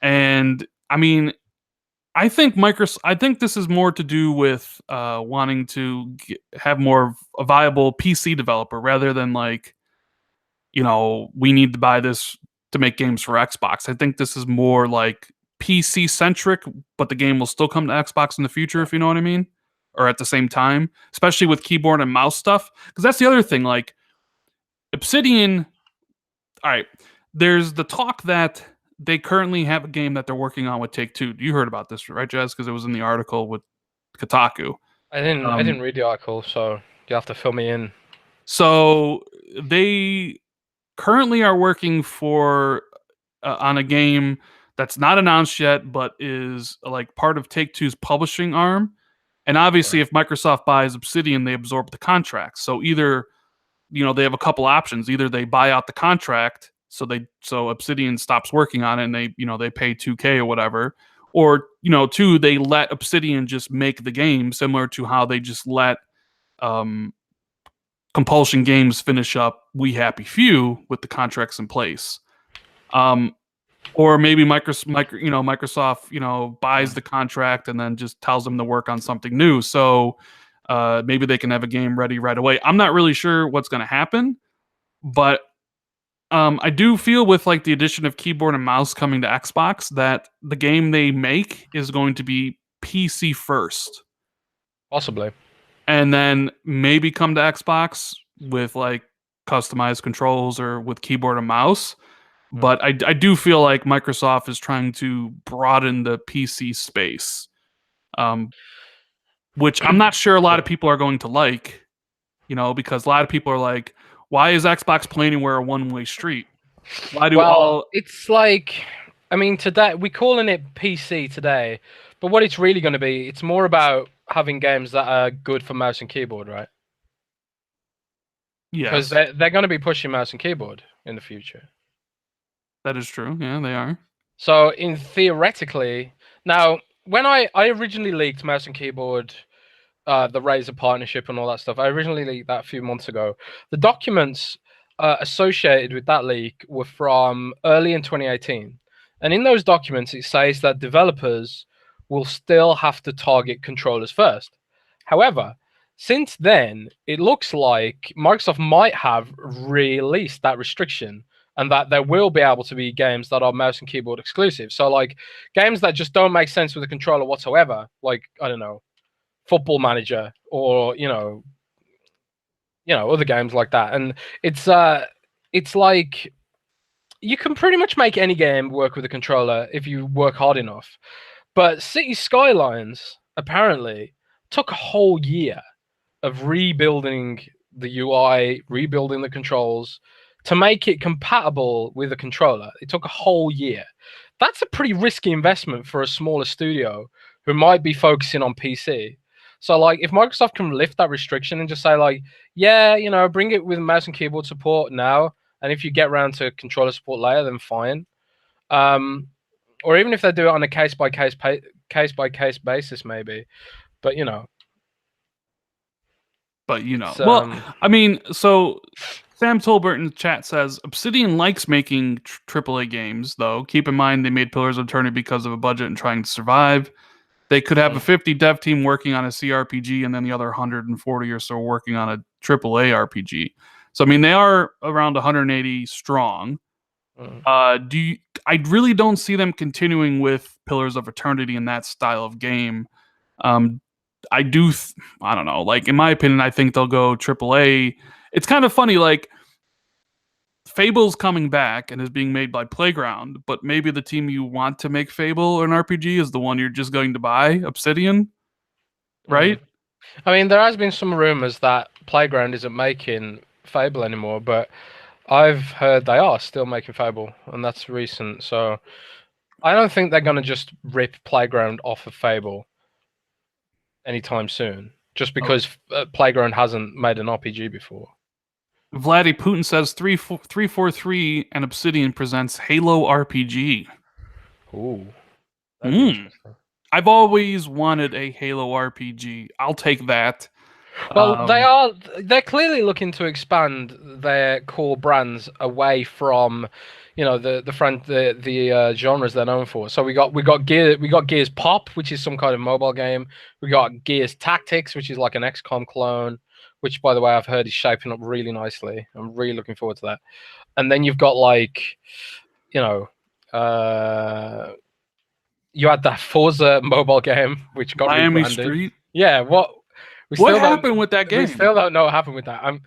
And I mean, I think this is more to do with wanting to have more of a viable PC developer rather than like, we need to buy this to make games for Xbox. I think this is more like PC centric, but the game will still come to Xbox in the future, if you know what I mean, or at the same time, especially with keyboard and mouse stuff. Because that's the other thing. Like Obsidian, all right, there's the talk that they currently have a game that they're working on with Take-Two. You heard about this, right, Jez? Because it was in the article with Kotaku. I didn't read the article, so you have to fill me in. So they currently are working for on a game that's not announced yet, but is like part of Take-Two's publishing arm. And obviously, if Microsoft buys Obsidian, they absorb the contract. So either they have a couple options. Either they buy out the contract, so Obsidian stops working on it, and they pay 2K or whatever, or two, they let Obsidian just make the game, similar to how they just let Compulsion Games finish up We Happy Few with the contracts in place. Or maybe Microsoft buys the contract and then just tells them to work on something new. So maybe they can have a game ready right away. I'm not really sure what's going to happen, but I do feel with like the addition of keyboard and mouse coming to Xbox that the game they make is going to be PC first. Possibly. And then maybe come to Xbox with like customized controls or with keyboard and mouse. But I do feel like Microsoft is trying to broaden the PC space, which I'm not sure a lot of people are going to like, because a lot of people are like, why is Xbox Play Anywhere a one-way street? Why do it's like, I mean, today we're calling it PC today, but what it's really going to be, it's more about having games that are good for mouse and keyboard, right? Yeah. Because they're going to be pushing mouse and keyboard in the future. That is true. Yeah, they are. So, theoretically, now, when I originally leaked mouse and keyboard, the Razer partnership and all that stuff, I originally leaked that a few months ago. The documents associated with that leak were from early in 2018. And in those documents, it says that developers will still have to target controllers first. However, since then, it looks like Microsoft might have released that restriction, and that there will be able to be games that are mouse and keyboard exclusive. So, like, games that just don't make sense with a controller whatsoever, like, I don't know, Football Manager, or, other games like that. And it's like, you can pretty much make any game work with a controller if you work hard enough. But City Skylines, apparently, took a whole year of rebuilding the UI, rebuilding the controls, to make it compatible with a controller. It took a whole year. That's a pretty risky investment for a smaller studio who might be focusing on PC. So, like, if Microsoft can lift that restriction and just say, like, yeah, bring it with mouse and keyboard support now, and if you get around to controller support later, then fine. Or even if they do it on a case-by-case basis, maybe. But, well, I mean, so Sam Tolbert in the chat says Obsidian likes making AAA games, though. Keep in mind they made Pillars of Eternity because of a budget and trying to survive. They could have a 50 dev team working on a CRPG and then the other 140 or so working on a AAA RPG. So, I mean, they are around 180 strong. I really don't see them continuing with Pillars of Eternity in that style of game. I don't know. Like, in my opinion, I think they'll go AAA. It's kind of funny, like, Fable's coming back and is being made by Playground, but maybe the team you want to make Fable or an RPG is the one you're just going to buy, Obsidian, right? I mean, there has been some rumors that Playground isn't making Fable anymore, but I've heard they are still making Fable, and that's recent. So I don't think they're going to just rip Playground off of Fable anytime soon, just because Playground hasn't made an RPG before. Vladdy Putin says 343 and Obsidian presents Halo RPG. Ooh. Interesting. I've always wanted a Halo RPG. I'll take that. Well, they're clearly looking to expand their core brands away from, the genres they're known for. So we got Gears Pop, which is some kind of mobile game. We got Gears Tactics, which is like an XCOM clone. which, by the way, I've heard is shaping up really nicely. I'm really looking forward to that. And then you've got like, you know, you had that Forza mobile game which got Miami rebranded. Street. Yeah, what Happened with that game? We still don't know what happened with that.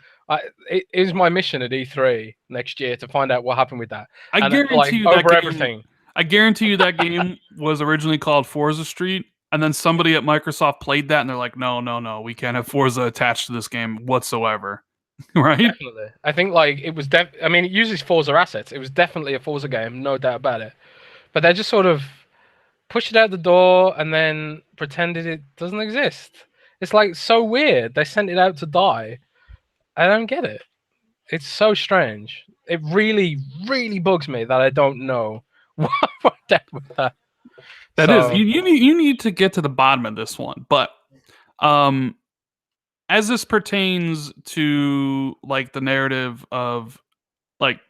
It is my mission at E3 next year to find out what happened with that. I guarantee you over that game, everything. I guarantee you that game was originally called Forza Street, and then somebody at Microsoft played that, and they're like, no, we can't have Forza attached to this game whatsoever. Right? Definitely. I think like it was. I mean, it uses Forza assets. It was definitely a Forza game, no doubt about it. But they just sort of pushed it out the door and then pretended it doesn't exist. It's like so weird. They sent it out to die. I don't get it. It's so strange. It really, really bugs me that I don't know what went with that. That is, you need to get to the bottom of this one. But as this pertains to like the narrative of like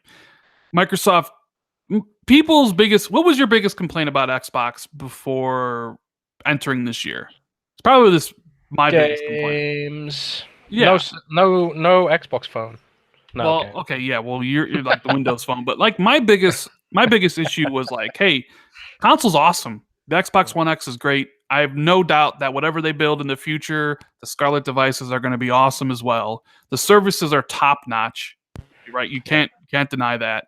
Microsoft, what was your biggest complaint about Xbox before entering this year? It's probably biggest complaint. Games. Yeah. No Xbox phone. No, well, okay, yeah. Well, you're like the Windows phone, but like my biggest issue was like, hey, console's awesome. The Xbox One X is great. I have no doubt that whatever they build in the future, the Scarlett devices are going to be awesome as well. The services are top notch, right? You can't deny that.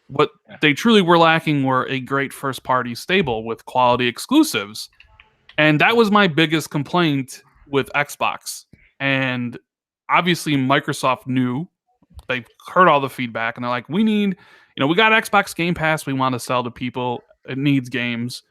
What they truly were lacking were a great first party stable with quality exclusives, and that was my biggest complaint with Xbox. And obviously, Microsoft knew. They heard all the feedback, and they're like, we got Xbox Game Pass. We want to sell to people. It needs games.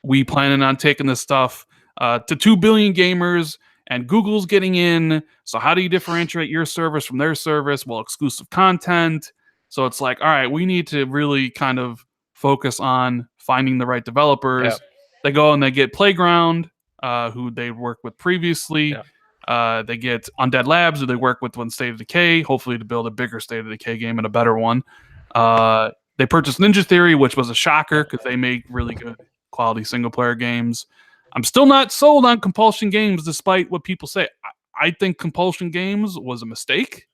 We planning on taking this stuff to 2 billion gamers, and Google's getting in. So how do you differentiate your service from their service? Well, exclusive content. So it's like, all right, we need to really kind of focus on finding the right developers. Yep. They go and they get Playground, who they worked with previously. Yep. They get Undead Labs, who they work with on State of Decay, hopefully to build a bigger State of Decay game and a better one. They purchased Ninja Theory, which was a shocker because they make really good quality single-player games. I'm still not sold on Compulsion Games, despite what people say. I think Compulsion Games was a mistake.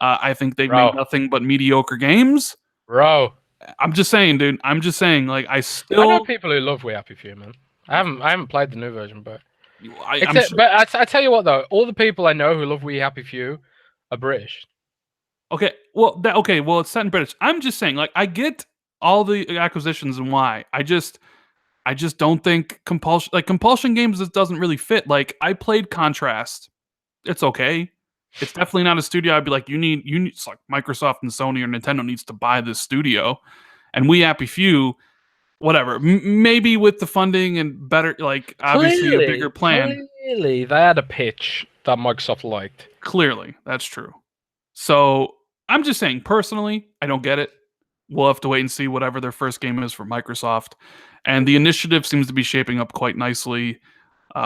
I think they've made nothing but mediocre games. Bro. I'm just saying, dude. Like, I know people who love We Happy Few, man. I haven't played the new version, but... But I tell you what, though. All the people I know who love We Happy Few are British. Okay, well, it's set in British. I'm just saying, like, I get all the acquisitions and why. I just don't think Compulsion Games just doesn't really fit. Like, I played Contrast. It's okay. It's definitely not a studio I'd be like, you need it's like Microsoft and Sony or Nintendo needs to buy this studio. And We Happy Few, whatever. Maybe with the funding and better, like, obviously a bigger plan. Clearly, they had a pitch that Microsoft liked. Clearly, that's true. So I'm just saying, personally, I don't get it. We'll have to wait and see whatever their first game is for Microsoft. And the initiative seems to be shaping up quite nicely.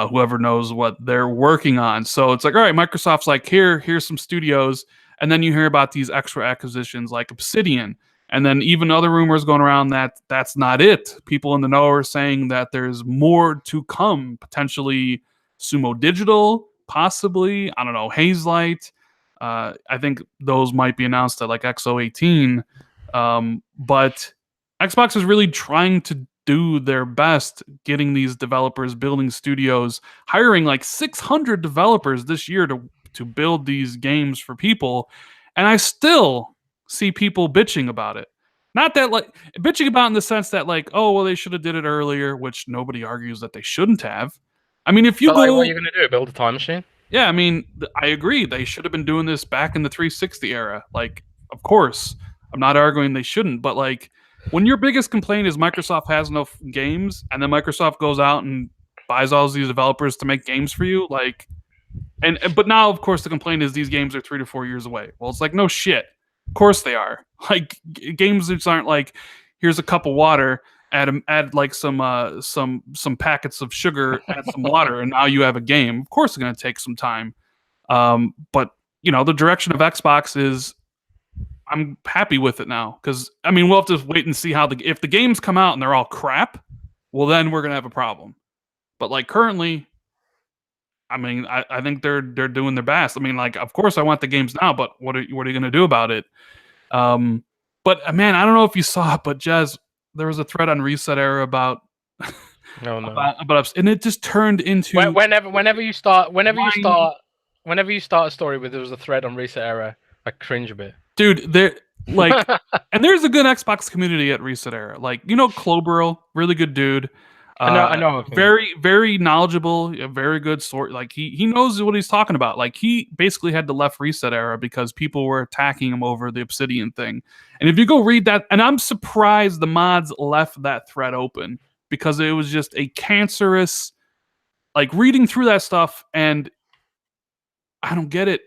Whoever knows what they're working on. So it's like, all right, Microsoft's like, here's some studios. And then you hear about these extra acquisitions like Obsidian. And then even other rumors going around that that's not it. People in the know are saying that there's more to come. Potentially Sumo Digital, possibly, I don't know, Hazelight. I think those might be announced at like X018. But Xbox is really trying to do their best getting these developers, building studios, hiring like 600 developers this year to build these games for people. And I still see people bitching about it. Not that like bitching about in the sense that like, oh, well, they should have did it earlier, which nobody argues that they shouldn't have. I mean, if you like, what are you going to do? Build a time machine? Yeah, I mean, I agree. They should have been doing this back in the 360 era. Like, of course, I'm not arguing they shouldn't, but like, when your biggest complaint is Microsoft has no games, and then Microsoft goes out and buys all these developers to make games for you, like, but now, of course, the complaint is these games are 3 to 4 years away. Well, it's like, no shit. Of course they are. Like, games just aren't like, here's a cup of water, add like some packets of sugar, add some water, and now you have a game. Of course, it's going to take some time. But the direction of Xbox is, I'm happy with it now because I mean we'll have to wait and see if the games come out and they're all crap, well then we're gonna have a problem. But like currently, I mean, I think they're doing their best. I mean, like, of course, I want the games now, but what are you going to do about it? But man, I don't know if you saw it, but Jez, there was a thread on Reset Era about No, no. about, and it just turned into Whenever you start a story where there was a thread on Reset Era, I cringe a bit. Dude, there like, and there's a good Xbox community at Reset Era. Like, you know, Cloburl, really good dude. I know. Very, very knowledgeable, a very good sort. Like he knows what he's talking about. Like he basically had to left Reset Era because people were attacking him over the Obsidian thing. And if you go read that, and I'm surprised the mods left that thread open because it was just a cancerous, like reading through that stuff, and I don't get it.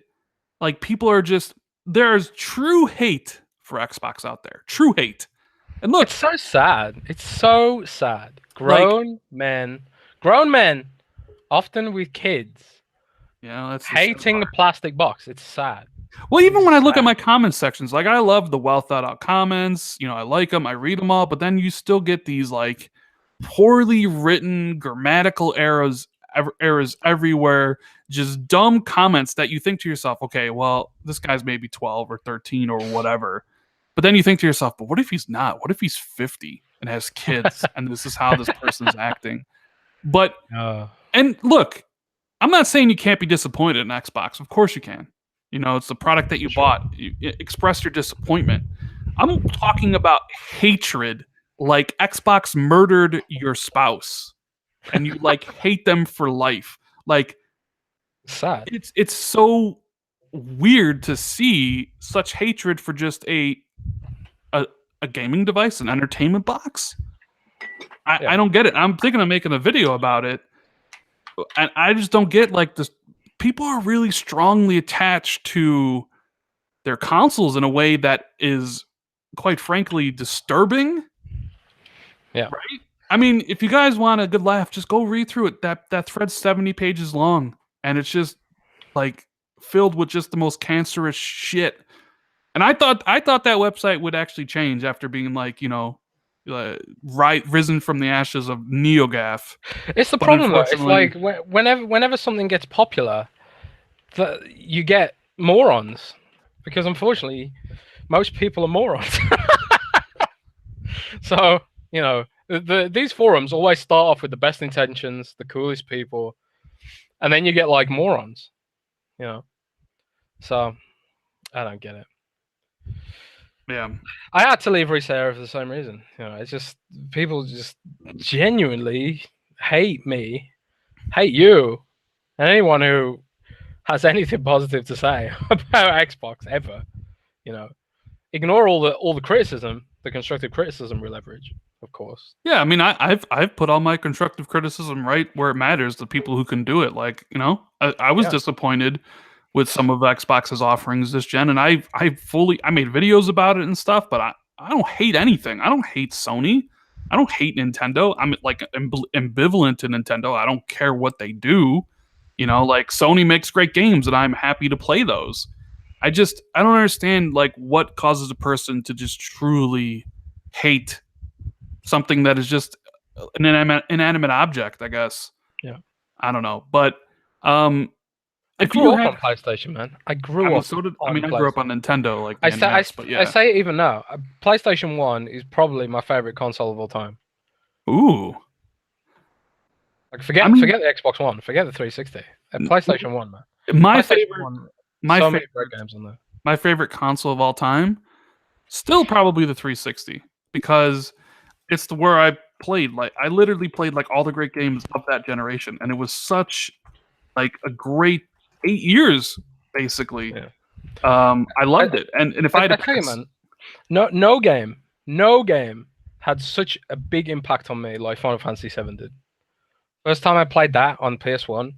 Like people are just there's true hate for Xbox out there. True hate. And look, it's so sad. It's so sad. Grown men, often with kids, that's hating the plastic box. It's sad. Well, even when I look at my comment sections, like I love the well thought out comments. You know, I like them. I read them all, but then you still get these like poorly written grammatical errors everywhere. Just dumb comments that you think to yourself, okay, well, this guy's maybe 12 or 13 or whatever. But then you think to yourself, but what if he's not? What if he's 50 and has kids and this is how this person's acting? But, and look, I'm not saying you can't be disappointed in Xbox. Of course you can. You know, it's the product that you bought. You express your disappointment. I'm talking about hatred, like Xbox murdered your spouse and you like hate them for life. Like, sad. It's so weird to see such hatred for just a gaming device, an entertainment box. I don't get it. I'm thinking of making a video about it, and I just don't get like this. People are really strongly attached to their consoles in a way that is, quite frankly, disturbing. Yeah. Right. I mean, if you guys want a good laugh, just go read through it. That thread's 70 pages long, and it's just like filled with just the most cancerous shit. And I thought that website would actually change after being like, you know, risen from the ashes of NeoGAF. It's the problem though. It's like whenever something gets popular, you get morons, because unfortunately, most people are morons. So you know, these forums always start off with the best intentions, the coolest people, and then you get like morons. You know, so I don't get it. Yeah, I had to leave Reset Era for the same reason. You know, it's just people just genuinely hate me, hate you, and anyone who has anything positive to say about Xbox ever. You know, ignore all the criticism, the constructive criticism we leverage, of course. Yeah, I mean, I've put all my constructive criticism right where it matters. The people who can do it, like, you know, I was disappointed with some of Xbox's offerings this gen, and I made videos about it and stuff, but I don't hate anything. I don't hate Sony. I don't hate Nintendo. I'm like ambivalent to Nintendo. I don't care what they do. You know, like Sony makes great games and I'm happy to play those. I don't understand like what causes a person to just truly hate something that is just an inanimate object, I guess. Yeah. I don't know. But I grew up on PlayStation, man. I grew up. So did, I grew up on Nintendo. Like I say it even now. PlayStation 1 is probably my favorite console of all time. Ooh. Like forget the Xbox One, forget the 360. PlayStation 1, man. My PlayStation favorite, 1, my so favorite many great games on there. My favorite console of all time, still probably the 360, because it's where I played. Like I literally played like all the great games of that generation, and it was such like a great 8 years, basically. Yeah. I loved it, and if I had to tell you, man, no game had such a big impact on me like Final Fantasy VII did. First time I played that on PS1,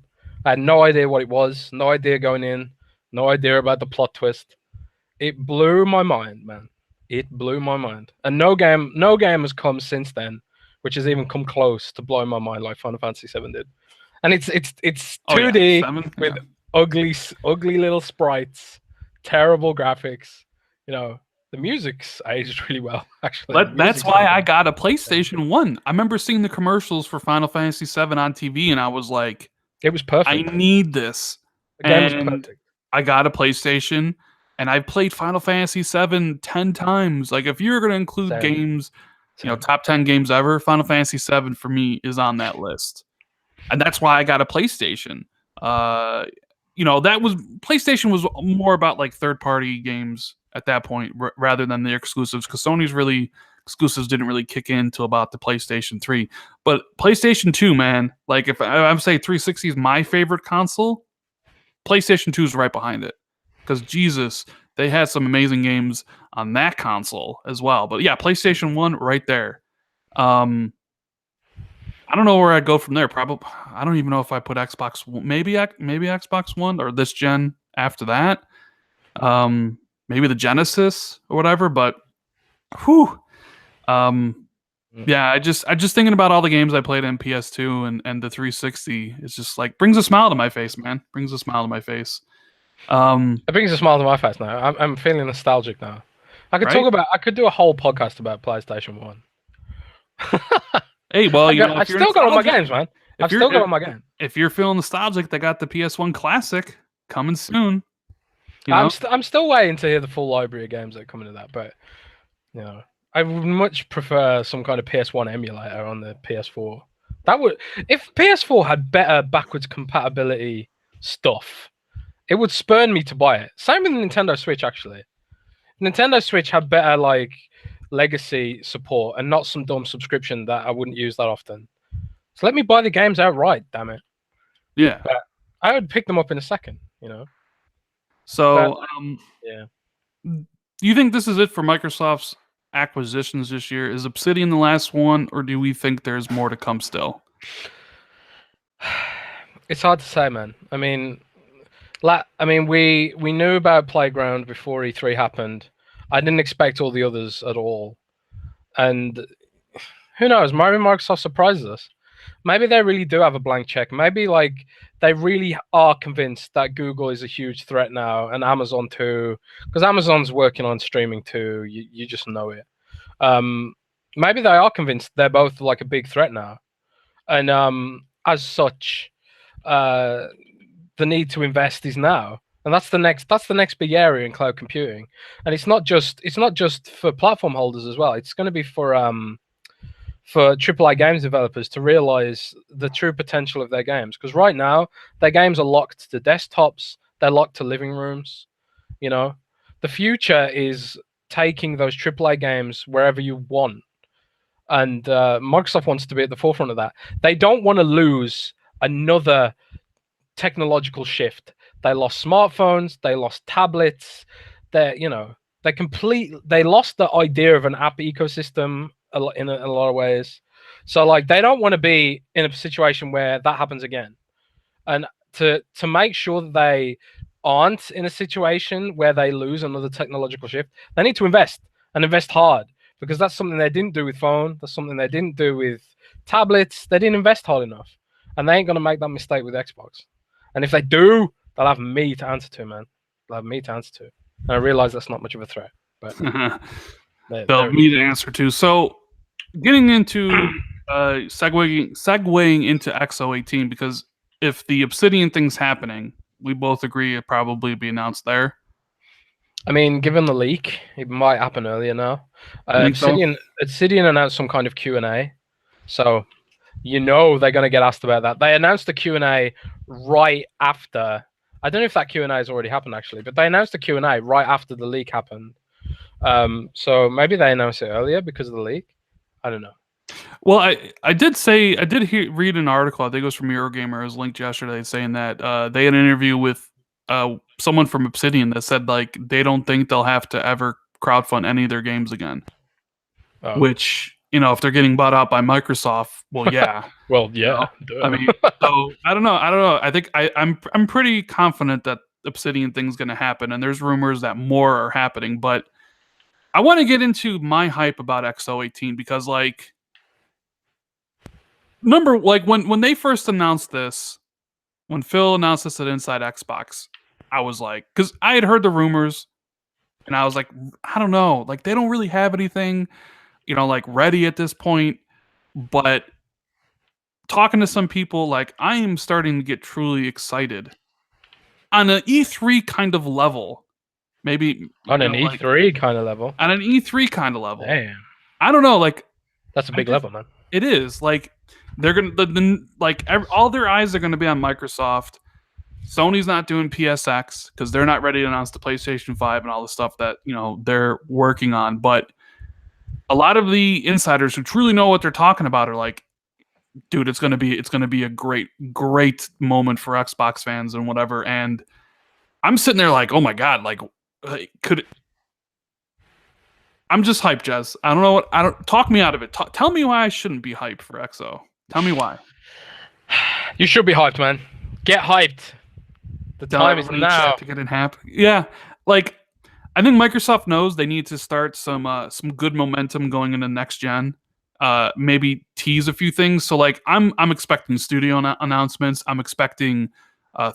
I had no idea what it was, no idea going in, no idea about the plot twist. It blew my mind, man. It blew my mind, and no game has come since then which has even come close to blowing my mind like Final Fantasy VII did. And it's 2D with ugly little sprites, terrible graphics. You know, the music's aged really well, actually. That's why I got a PlayStation 1. I remember seeing the commercials for Final Fantasy VII on TV, and I was like, It was I perfect. need this. The game was And perfect. I got a PlayStation, and I've played Final Fantasy VII 10 times. Like, if you're going to include Same. games, Same. top 10 games ever, Final Fantasy VII for me is on that list. And that's why I got a PlayStation. That was PlayStation was more about like third-party games at that point rather than the exclusives, because Sony's really exclusives didn't really kick in until about the PlayStation 3. But PlayStation 2, man, like if I would say 360 is my favorite console, PlayStation 2 is right behind it. Because Jesus, they had some amazing games on that console as well. But yeah, PlayStation 1 right there. I don't know where I'd go from there. Probably, I don't even know if I put Xbox, maybe Xbox One or this gen after that. Maybe the Genesis or whatever. But, whew, yeah, I just thinking about all the games I played in PS2 and the 360. It's just like brings a smile to my face, man. Brings a smile to my face. It brings a smile to my face now. I'm feeling nostalgic now. I could do a whole podcast about PlayStation 1. Hey, well, I still got all my games, man. I've still got all my games. If you're feeling nostalgic, they got the PS1 Classic coming soon. I'm still waiting to hear the full library of games that are coming to that, but I would much prefer some kind of PS1 emulator on the PS4. That would, if PS4 had better backwards compatibility stuff, it would spurn me to buy it. Same with the Nintendo Switch, actually. Nintendo Switch had better like legacy support and not some dumb subscription that I wouldn't use that often. So let me buy the games outright, damn it. Yeah. But I would pick them up in a second, So, yeah. Do you think this is it for Microsoft's acquisitions this year? Is Obsidian the last one, or do we think there's more to come still? It's hard to say, man. I mean, we knew about Playground before E3 happened. I didn't expect all the others at all. And who knows? Maybe Microsoft surprises us. Maybe they really do have a blank check. Maybe like they really are convinced that Google is a huge threat now, and Amazon too, because Amazon's working on streaming too. You just know it. Maybe they are convinced they're both like a big threat now, and as such, the need to invest is now. And that's the next big area in cloud computing. And it's not just for platform holders as well. It's going to be for AAA games developers to realize the true potential of their games. Because right now, their games are locked to desktops, they're locked to living rooms. The future is taking those AAA games wherever you want. And Microsoft wants to be at the forefront of that. They don't want to lose another technological shift. They lost smartphones, they lost tablets, they lost the idea of an app ecosystem in a lot of ways. So like they don't want to be in a situation where that happens again. And to make sure that they aren't in a situation where they lose another technological shift, they need to invest and invest hard, because that's something they didn't do with phone, that's something they didn't do with tablets. They didn't invest hard enough. And they ain't going to make that mistake with Xbox. And if they do, they'll have me to answer to, man. They'll have me to answer to. And I realize that's not much of a threat, but they'll have me to answer to. So, getting into segueing into X018, because if the Obsidian thing's happening, we both agree it probably be announced there. I mean, given the leak, it might happen earlier now. Obsidian announced some kind of Q&A, so they're going to get asked about that. They announced the Q&A right after. I don't know if that Q&A has already happened, actually, but they announced the Q&A right after the leak happened. So maybe they announced it earlier because of the leak. I don't know. Well, I did read an article, I think it was from Eurogamer, it was linked yesterday, saying that they had an interview with someone from Obsidian that said like they don't think they'll have to ever crowdfund any of their games again. Oh. Which, if they're getting bought out by Microsoft, well, yeah. Well, yeah. I mean, so I don't know. I think I'm pretty confident that the Obsidian thing's going to happen, and there's rumors that more are happening. But I want to get into my hype about X018 because, like, when they first announced this, when Phil announced this at Inside Xbox, I was like, because I had heard the rumors, and I was like, I don't know, like they don't really have anything, like ready at this point, but talking to some people, like I am starting to get truly excited on an E3 kind of level. Maybe On an E3 kind of level. On an E3 kind of level. Damn. I don't know. Like that's a big level, man. It is like they're gonna all their eyes are gonna be on Microsoft. Sony's not doing PSX because they're not ready to announce the PlayStation 5 and all the stuff that they're working on. But a lot of the insiders who truly know what they're talking about are like, dude, it's gonna be a great moment for Xbox fans and whatever. And I'm sitting there like, oh my god, like I'm just hyped, Jez. I don't know talk me out of it. Tell me why I shouldn't be hyped for XO. Tell me why. You should be hyped, man. Get hyped. The time is now to get it happen. Yeah, like I think Microsoft knows they need to start some good momentum going into next gen. Maybe tease a few things. So like I'm expecting studio announcements. I'm expecting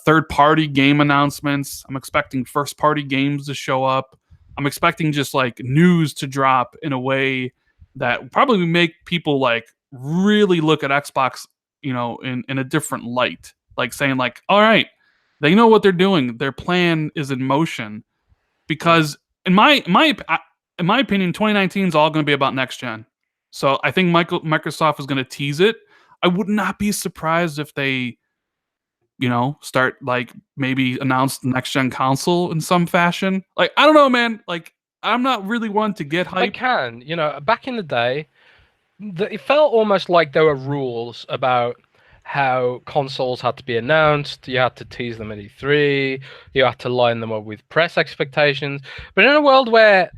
third-party game announcements. I'm expecting first-party games to show up. I'm expecting just like news to drop in a way that probably make people like really look at Xbox, in a different light. Like saying like, all right, they know what they're doing. Their plan is in motion. Because in my opinion, 2019 is all going to be about next gen. So I think Microsoft is going to tease it. I would not be surprised if they, start like maybe announce the next gen console in some fashion. Like I don't know, man. Like I'm not really one to get hype. I can, back in the day, it felt almost like there were rules about how consoles had to be announced. You had to tease them at E3. You had to line them up with press expectations. But in a world where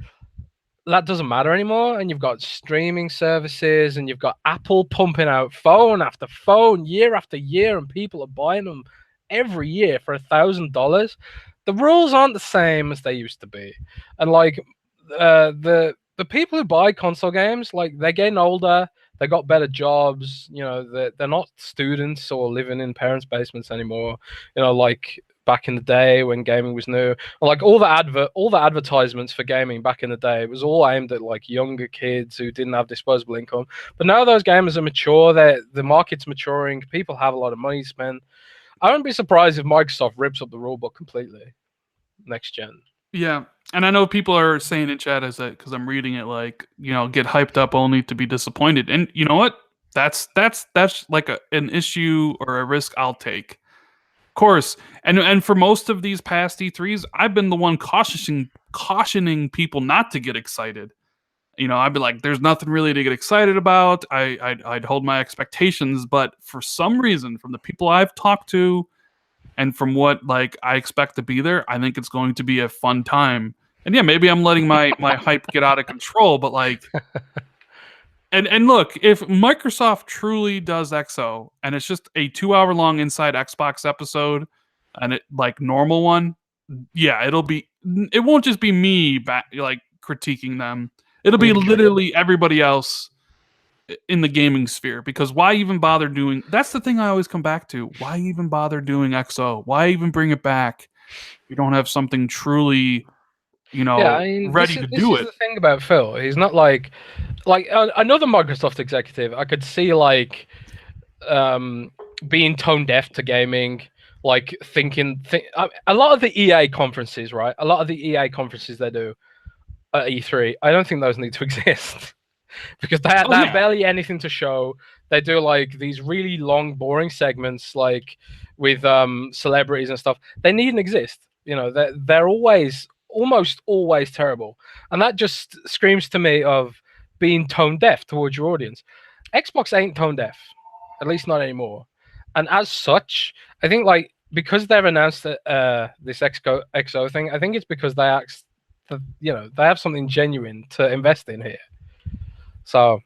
that doesn't matter anymore, and you've got streaming services, and you've got Apple pumping out phone after phone, year after year, and people are buying them every year for $1,000. The rules aren't the same as they used to be, and like the people who buy console games, like they're getting older. They got better jobs. They're not students or living in parents' basements anymore. Like back in the day when gaming was new. Like all the advertisements for gaming back in the day, it was all aimed at like younger kids who didn't have disposable income. But now those gamers are mature. The market's maturing. People have a lot of money to spend. I wouldn't be surprised if Microsoft rips up the rulebook completely next gen. Yeah. And I know people are saying in chat as because I'm reading it like, get hyped up only to be disappointed. And you know what? That's like an issue or a risk I'll take. Of course. And for most of these past E3s, I've been the one cautioning people not to get excited. I'd be like, there's nothing really to get excited about. I'd hold my expectations, but for some reason, from the people I've talked to, and from what like I expect to be there, I think it's going to be a fun time. And yeah, maybe I'm letting my hype get out of control, but like, and look, if Microsoft truly does XO and it's just a 2-hour long Inside Xbox episode, and it like normal one, yeah, it won't just be me like critiquing them. It'll be literally everybody else in the gaming sphere, because why even bother doing? That's the thing I always come back to. Why even bother doing XO? Why even bring it back? You don't have something truly, ready to do it. This is the thing about Phil. He's not like another Microsoft executive. I could see like being tone deaf to gaming, like a lot of the EA conferences, right? A lot of the EA conferences they do at E3. I don't think those need to exist. Because they have barely anything to show. They do like these really long, boring segments, like with celebrities and stuff. They needn't exist. They're almost always terrible, and that just screams to me of being tone deaf towards your audience. Xbox ain't tone deaf, at least not anymore. And as such, I think like because they've announced this XO thing, I think it's because they have something genuine to invest in here. So,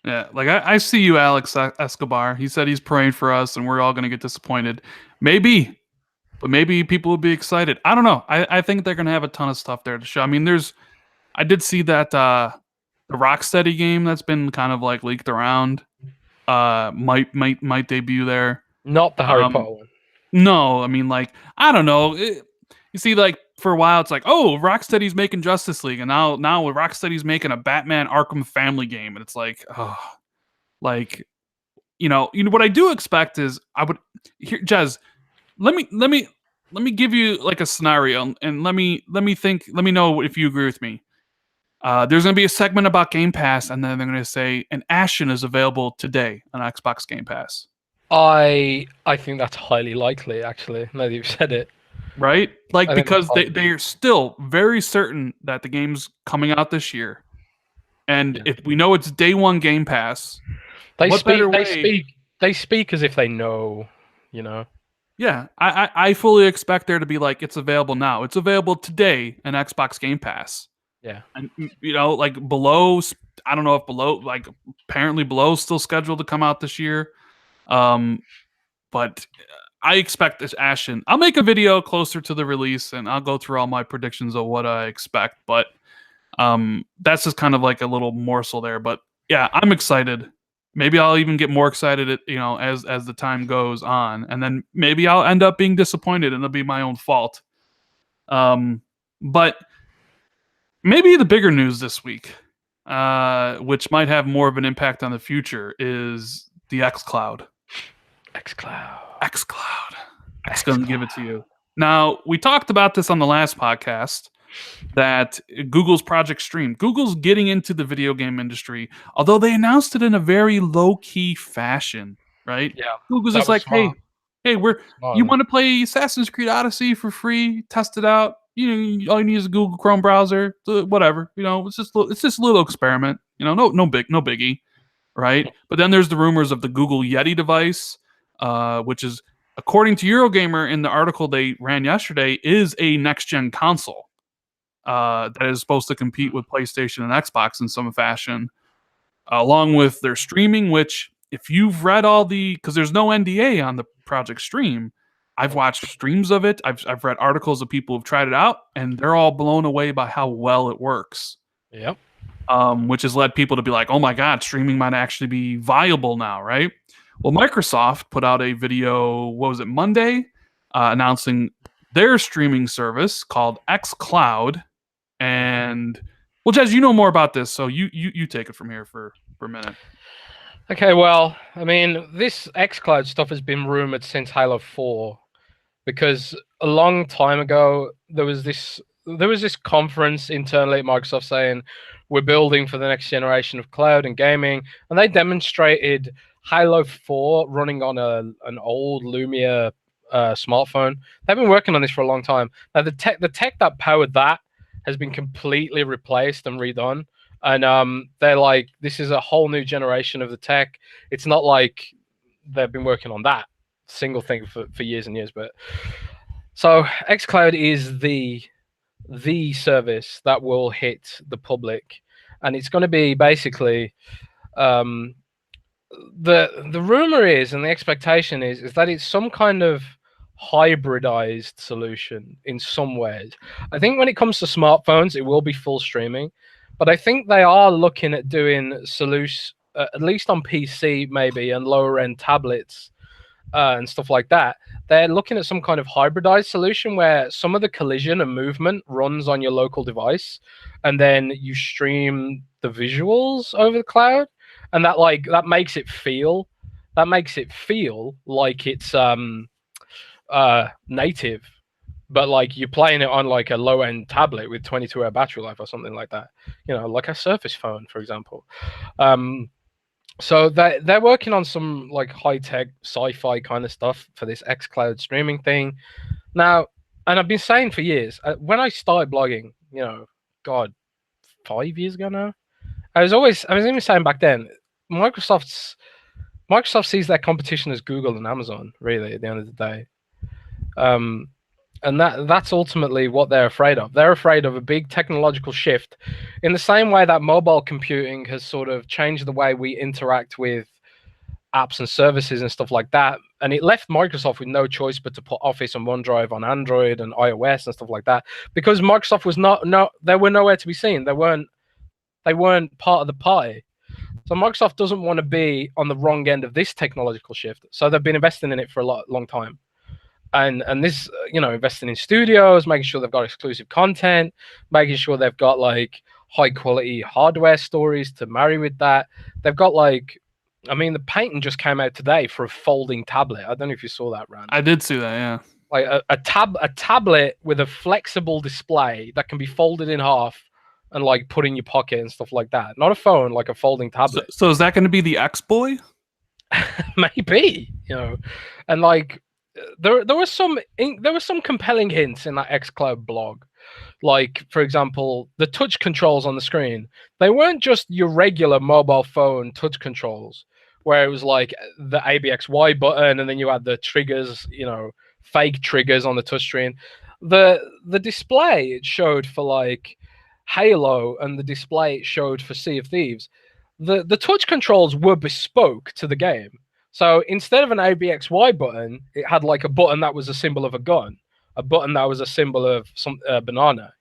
yeah, like I see you, Alex Escobar. He said he's praying for us, and we're all going to get disappointed. Maybe, but maybe people will be excited. I don't know. I think they're going to have a ton of stuff there to show. I mean, I did see that the Rocksteady game that's been kind of like leaked around. Might debut there. Not the Harry Potter one. No, I mean like I don't know. You see, like for a while, it's like, oh, Rocksteady's making Justice League, and now Rocksteady's making a Batman Arkham Family game, and it's like, oh, like what I do expect is I would here, Jez. Let me give you like a scenario, and let me know if you agree with me. There's going to be a segment about Game Pass, and then they're going to say an Ashen is available today on Xbox Game Pass. I think that's highly likely, actually. Now that you've said it, right? Like because they are still very certain that the game's coming out this year, and if we know it's day one Game Pass, they speak as if they know, Yeah, I fully expect there to be like it's available now. It's available today in Xbox Game Pass. Yeah, and like below, I don't know if below, like apparently below still scheduled to come out this year. But I expect this Ashen. I'll make a video closer to the release and I'll go through all my predictions of what I expect. But that's just kind of like a little morsel there. But yeah, I'm excited. Maybe I'll even get more excited, as the time goes on, and then maybe I'll end up being disappointed, and it'll be my own fault. But maybe the bigger news this week, which might have more of an impact on the future, is the xCloud. xCloud. It's going to give it to you. Now, we talked about this on the last podcast, that Google's Project Stream. Google's getting into the video game industry, although they announced it in a very low-key fashion, right? Yeah. Google's just like, smart. hey, you want to play Assassin's Creed Odyssey for free? Test it out. All you need is a Google Chrome browser, whatever. It's just a little experiment. No biggie, right? But then there's the rumors of the Google Yeti device, which is, according to Eurogamer in the article they ran yesterday, is a next-gen console that is supposed to compete with PlayStation and Xbox in some fashion, along with their streaming, which, if you've read because there's no NDA on the Project Stream, I've watched streams of it. I've read articles of people who've tried it out, and they're all blown away by how well it works. Yep. Which has led people to be like, oh my God, streaming might actually be viable now, right? Well, Microsoft put out a video, what was it, Monday, announcing their streaming service called xCloud. And, well, Jez, you know more about this, so you take it from here for a minute. Okay, well, I mean, this xCloud stuff has been rumored since Halo 4, because a long time ago there was this conference internally at Microsoft saying we're building for the next generation of cloud and gaming, and they demonstrated Halo 4 running on an old Lumia smartphone. They've been working on this for a long time. Now the tech that powered that has been completely replaced and redone. And they're like, this is a whole new generation of the tech. It's not like they've been working on that single thing for years and years. But so xCloud is the service that will hit the public, and it's going to be basically the rumor is, and the expectation is that it's some kind of hybridized solution in some ways. I think when it comes to smartphones, it will be full streaming, but I think they are looking at doing solutions, at least on PC maybe, and lower end tablets and stuff like that. They're looking at some kind of hybridized solution where some of the collision and movement runs on your local device, and then you stream the visuals over the cloud, and that makes it feel like it's native, but like you're playing it on like a low-end tablet with 22-hour battery life or something like that, like a Surface phone, for example. So they're working on some like high-tech sci-fi kind of stuff for this xCloud streaming thing now. And I've been saying for years, when I started blogging, God, 5 years ago now, I was even saying back then, Microsoft sees their competition as Google and Amazon, really, at the end of the day. And that's ultimately what they're afraid of. They're afraid of a big technological shift, in the same way that mobile computing has sort of changed the way we interact with apps and services and stuff like that. And it left Microsoft with no choice but to put Office and OneDrive on Android and iOS and stuff like that, because Microsoft was they were nowhere to be seen. They weren't part of the party. So Microsoft doesn't want to be on the wrong end of this technological shift. So they've been investing in it for a long time. And this, investing in studios, making sure they've got exclusive content, making sure they've got like high quality hardware stories to marry with that. They've got like I mean, the patent just came out today for a folding tablet. I don't know if you saw that, Rand. I did see that, yeah. Like a tablet with a flexible display that can be folded in half and like put in your pocket and stuff like that. Not a phone, like a folding tablet. So is that going to be the X Boy? Maybe, and like there were some compelling hints in that xCloud blog. Like, for example, the touch controls on the screen, they weren't just your regular mobile phone touch controls where it was like the ABXY button and then you had the triggers, fake triggers on the touchscreen. The display it showed for like Halo and the display it showed for Sea of Thieves, the touch controls were bespoke to the game. So instead of an ABXY button, it had like a button that was a symbol of a gun, a button that was a symbol of some banana,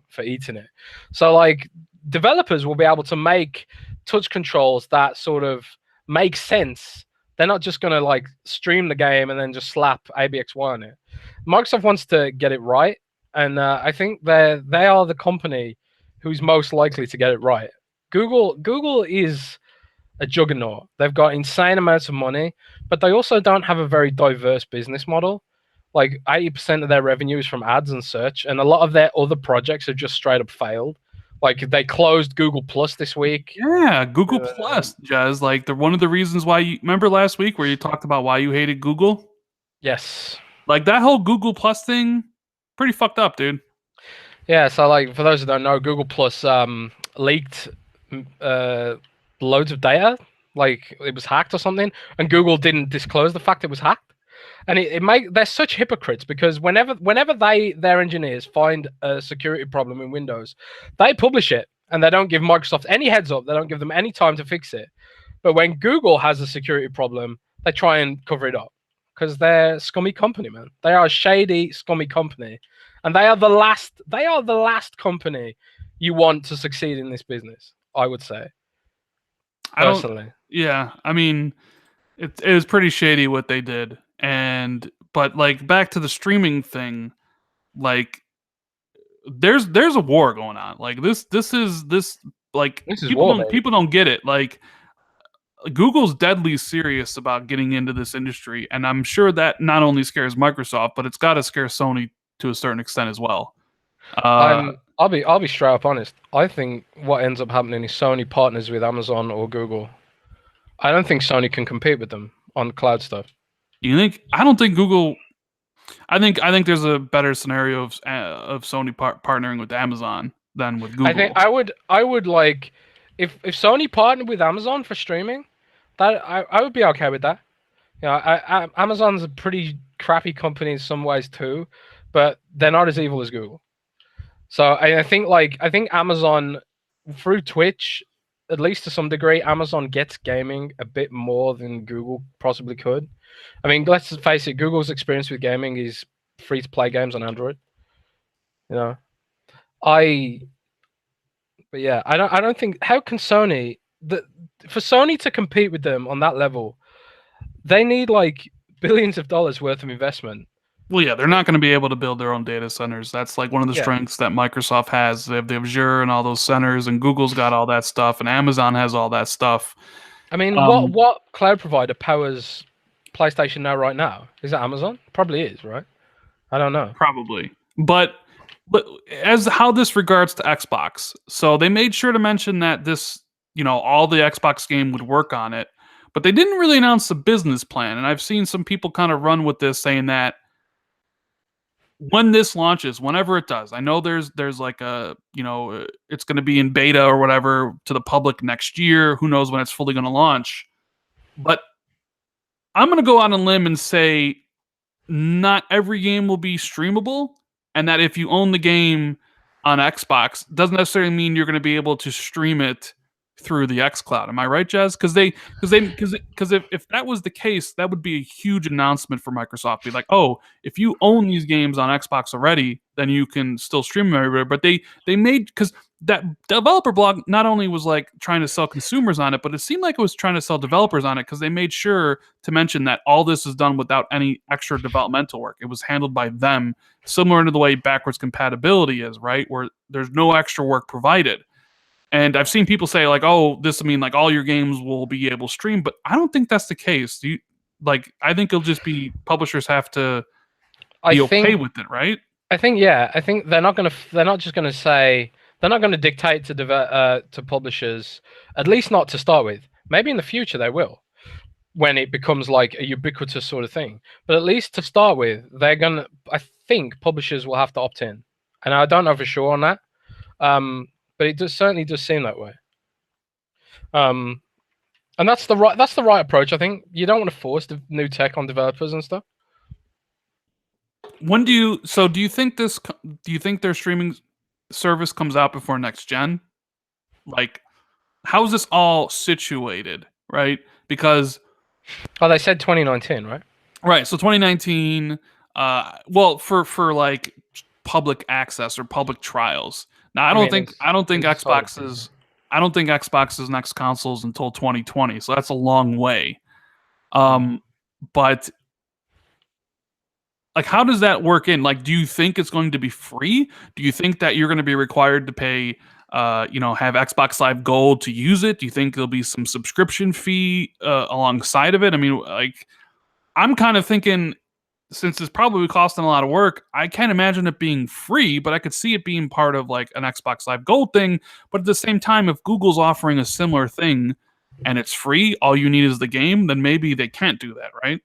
for eating it. So like developers will be able to make touch controls that sort of make sense. They're not just going to like stream the game and then just slap ABXY on it. Microsoft wants to get it right. And I think they are the company who's most likely to get it right. Google is a juggernaut. They've got insane amounts of money, but they also don't have a very diverse business model. Like 80% of their revenue is from ads and search, and a lot of their other projects have just straight up failed. Like they closed Google Plus this week. Yeah, Google Plus, Jazz. Like one of the reasons why you remember last week where you talked about why you hated Google? Yes. Like that whole Google Plus thing, pretty fucked up, dude. Yeah, so like for those who don't know, Google Plus leaked loads of data, like it was hacked or something, and Google didn't disclose the fact it was hacked. And they're such hypocrites because whenever their engineers find a security problem in Windows, they publish it and they don't give Microsoft any heads up. They don't give them any time to fix it. But when Google has a security problem, they try and cover it up because they're a scummy company, man. They are a shady, scummy company, and they are the last company you want to succeed in this business, I would say. Personally. Yeah, I mean, it was pretty shady what they did. But like back to the streaming thing, like there's a war going on. Like this is people don't get it. Like Google's deadly serious about getting into this industry, and I'm sure that not only scares Microsoft, but it's got to scare Sony to a certain extent as well. I'll be straight up honest. I think what ends up happening is Sony partners with Amazon or Google. I don't think Sony can compete with them on cloud stuff. You think? I don't think Google. I think there's a better scenario of Sony partnering with Amazon than with Google. I think I would like if Sony partnered with Amazon for streaming, that I would be okay with that. Amazon's a pretty crappy company in some ways too, but they're not as evil as Google. So I think Amazon through Twitch, at least to some degree, Amazon gets gaming a bit more than Google possibly could. I mean, let's face it, Google's experience with gaming is free-to-play games on Android. But yeah, I don't think how can Sony for Sony to compete with them on that level, they need like billions of dollars worth of investment. Well, yeah, they're not going to be able to build their own data centers. That's like one of the strengths that Microsoft has. They have the Azure and all those centers, and Google's got all that stuff, and Amazon has all that stuff. I mean, what cloud provider powers PlayStation now right now? Is it Amazon? Probably is, right? I don't know. Probably. But as how this regards to Xbox, so they made sure to mention that this, all the Xbox game would work on it, but they didn't really announce the business plan. And I've seen some people kind of run with this saying that when this launches, whenever it does, I know there's like a, it's going to be in beta or whatever to the public next year. Who knows when it's fully going to launch? But I'm going to go on a limb and say not every game will be streamable, and that if you own the game on Xbox, doesn't necessarily mean you're going to be able to stream it through the xCloud. Am I right, Jazz? Because if that was the case, that would be a huge announcement for Microsoft. Be like, oh, if you own these games on Xbox already, then you can still stream them everywhere. But they made, because that developer blog not only was like trying to sell consumers on it, but it seemed like it was trying to sell developers on it, because they made sure to mention that all this is done without any extra developmental work. It was handled by them, similar to the way backwards compatibility is, right? Where there's no extra work provided. And I've seen people say like, "Oh, this will mean like all your games will be able to stream," but I don't think that's the case. I think it'll just be publishers have to I be okay think with it, right? I think yeah. I think they're not just gonna say they're not gonna dictate to publishers. At least not to start with. Maybe in the future they will, when it becomes like a ubiquitous sort of thing. But at least to start with, they're gonna. I think publishers will have to opt in, and I don't know for sure on that. But it certainly does seem that way. And that's the right approach. I think you don't want to force the new tech on developers and stuff. Do you think their streaming service comes out before next gen? Like, how's this all situated, right? Because they said 2019, right? Right. So 2019, well, for like public access or public trials. Now, I don't think Xbox's next consoles until 2020. So that's a long way. But like, how does that work in? Like, do you think it's going to be free? Do you think that you're going to be required to pay, have Xbox Live Gold to use it? Do you think there'll be some subscription fee alongside of it? I mean, like, I'm kind of thinking, since it's probably costing a lot of work, I can't imagine it being free, but I could see it being part of like an Xbox Live Gold thing. But at the same time, if Google's offering a similar thing and it's free, all you need is the game, then maybe they can't do that, right?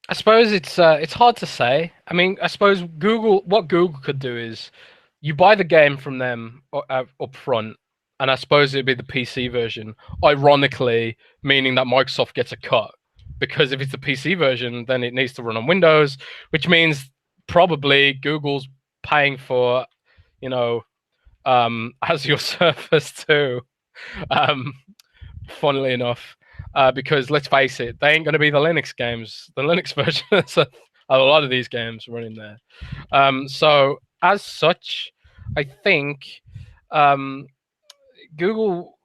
I suppose it's hard to say. I mean, I suppose what Google could do is you buy the game from them up front, and I suppose it'd be the PC version, ironically, meaning that Microsoft gets a cut. Because if it's the PC version, then it needs to run on Windows, which means probably Google's paying for, Azure servers too. Funnily enough, because let's face it, they ain't going to be the Linux games, the Linux versions of a lot of these games running there. So as such, I think Google.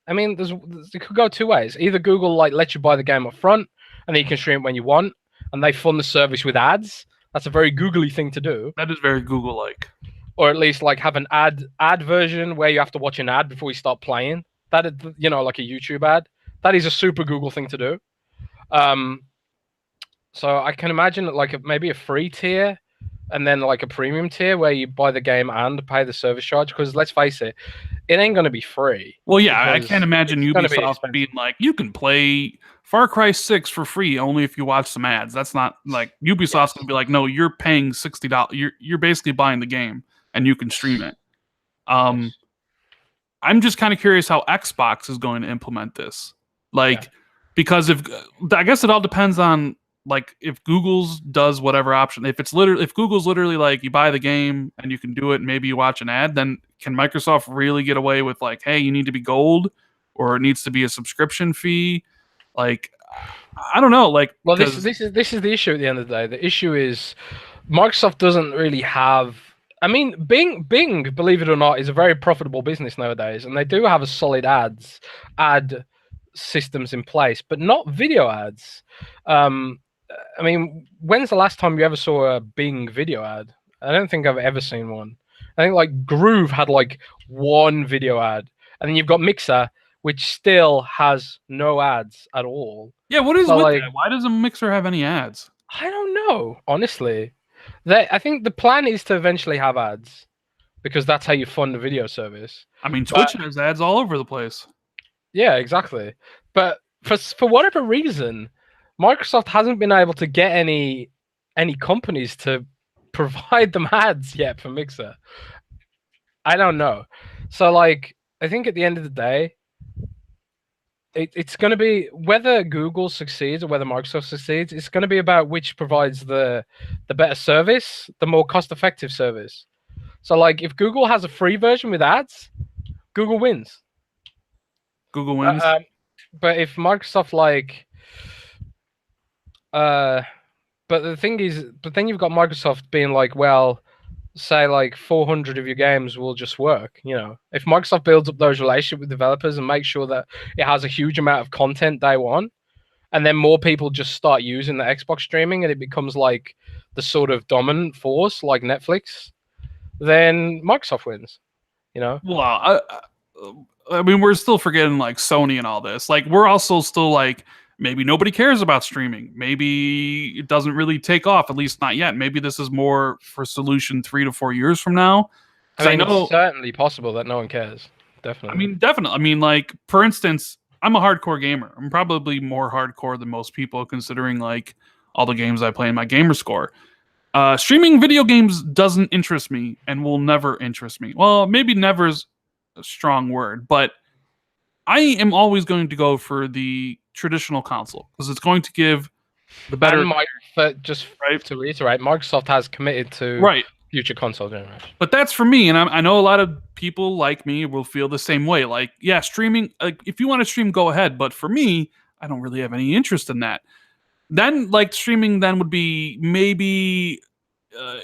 I mean, it could go two ways. Either Google lets you buy the game up front, and then you can stream it when you want, and they fund the service with ads. That's a very googly thing to do. That is very Google-like. Or at least have an ad version where you have to watch an ad before you start playing. That like a YouTube ad. That is a super Google thing to do. So I can imagine maybe a free tier, and then like a premium tier where you buy the game and pay the service charge. Because let's face it, it ain't gonna be free. Well, yeah, I can't imagine Ubisoft being like, you can play Far Cry 6 for free only if you watch some ads. That's not like Ubisoft's gonna be like, no, you're paying $60. You're basically buying the game and you can stream it. I'm just kind of curious how Xbox is going to implement this. Because I guess it all depends on like if Google's does whatever option. If Google's literally like you buy the game and you can do it and maybe you watch an ad, then can Microsoft really get away with like, hey, you need to be gold or it needs to be a subscription fee? Like, I don't know. Like, well, this is the issue at the end of the day. The issue is Microsoft doesn't really have. I mean, Bing, believe it or not, is a very profitable business nowadays, and they do have a solid ad systems in place, but not video ads. I mean, when's the last time you ever saw a Bing video ad? I don't think I've ever seen one. I think like Groove had like one video ad, and then you've got Mixer, which still has no ads at all. Yeah, what is with that? Why doesn't Mixer have any ads? I don't know, honestly. I think the plan is to eventually have ads, because that's how you fund a video service. I mean, Twitch has ads all over the place. Yeah, exactly. But for whatever reason, Microsoft hasn't been able to get any companies to provide them ads yet for Mixer. I don't know. So I think at the end of the day, it's going to be whether Google succeeds or whether Microsoft succeeds. It's going to be about which provides the better service, the more cost-effective service. So if Google has a free version with ads, Google wins. Google wins. But if Microsoft but the thing is, then you've got Microsoft being like, well, say 400 of your games will just work. If Microsoft builds up those relationships with developers and makes sure that it has a huge amount of content day one, and then more people just start using the Xbox streaming and it becomes the sort of dominant force like Netflix, then Microsoft wins. You know, Well, I mean, we're still forgetting like Sony and all this. Like, we're also still like, maybe nobody cares about streaming. Maybe it doesn't really take off, at least not yet. Maybe this is more for solution 3 to 4 years from now. I Because I mean, it's know, certainly possible that no one cares. Definitely. definitely. I mean, like, for instance, I'm a hardcore gamer. I'm probably more hardcore than most people, considering like all the games I play in my gamer score. Streaming video games doesn't interest me and will never interest me. Well, maybe never is a strong word, but I am always going to go for the traditional console because it's going to give the better. And just right, to reiterate, Microsoft has committed to right. future console generation. But that's for me, and I know a lot of people like me will feel the same way. Like, yeah, streaming. Like, if you want to stream, go ahead. But for me, I don't really have any interest in that. Then, like, streaming then would be maybe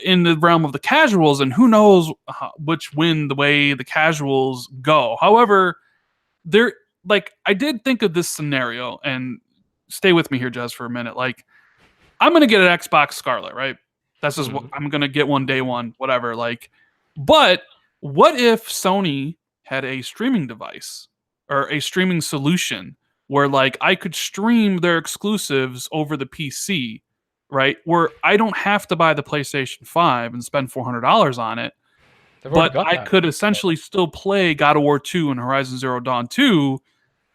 in the realm of the casuals, and who knows which win the way the casuals go. However, there, like, I did think of this scenario, and stay with me here, Jez, for a minute. Like, I'm gonna get an Xbox Scarlet, right? That's just what I'm gonna get one day one, whatever. Like, but what if Sony had a streaming device or a streaming solution where like I could stream their exclusives over the PC, right? Where I don't have to buy the PlayStation 5 and spend $400 on it, but I could essentially still play God of War 2 and Horizon Zero Dawn 2.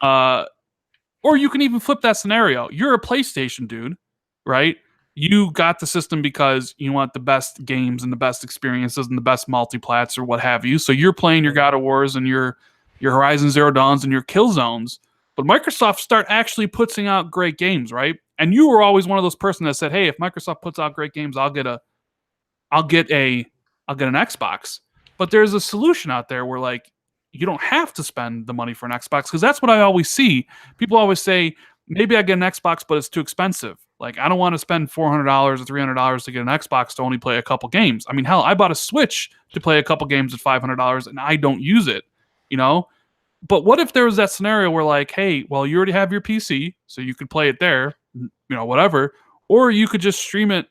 Or you can even flip that scenario. You're a PlayStation dude, right? You got the system because you want the best games and the best experiences and the best multiplats or what have you. So you're playing your God of Wars and your Horizon Zero Dawns and your Killzones. But Microsoft start actually putting out great games, right? And you were always one of those person that said, "Hey, if Microsoft puts out great games, I'll get an Xbox." But there's a solution out there where like you don't have to spend the money for an Xbox, because that's what I always see. People always say, maybe I get an Xbox, but it's too expensive. Like, I don't want to spend $400 or $300 to get an Xbox to only play a couple games. I mean, hell, I bought a Switch to play a couple games at $500 and I don't use it, you know? But what if there was that scenario where like, hey, well, you already have your PC, so you could play it there, you know, whatever. Or you could just stream it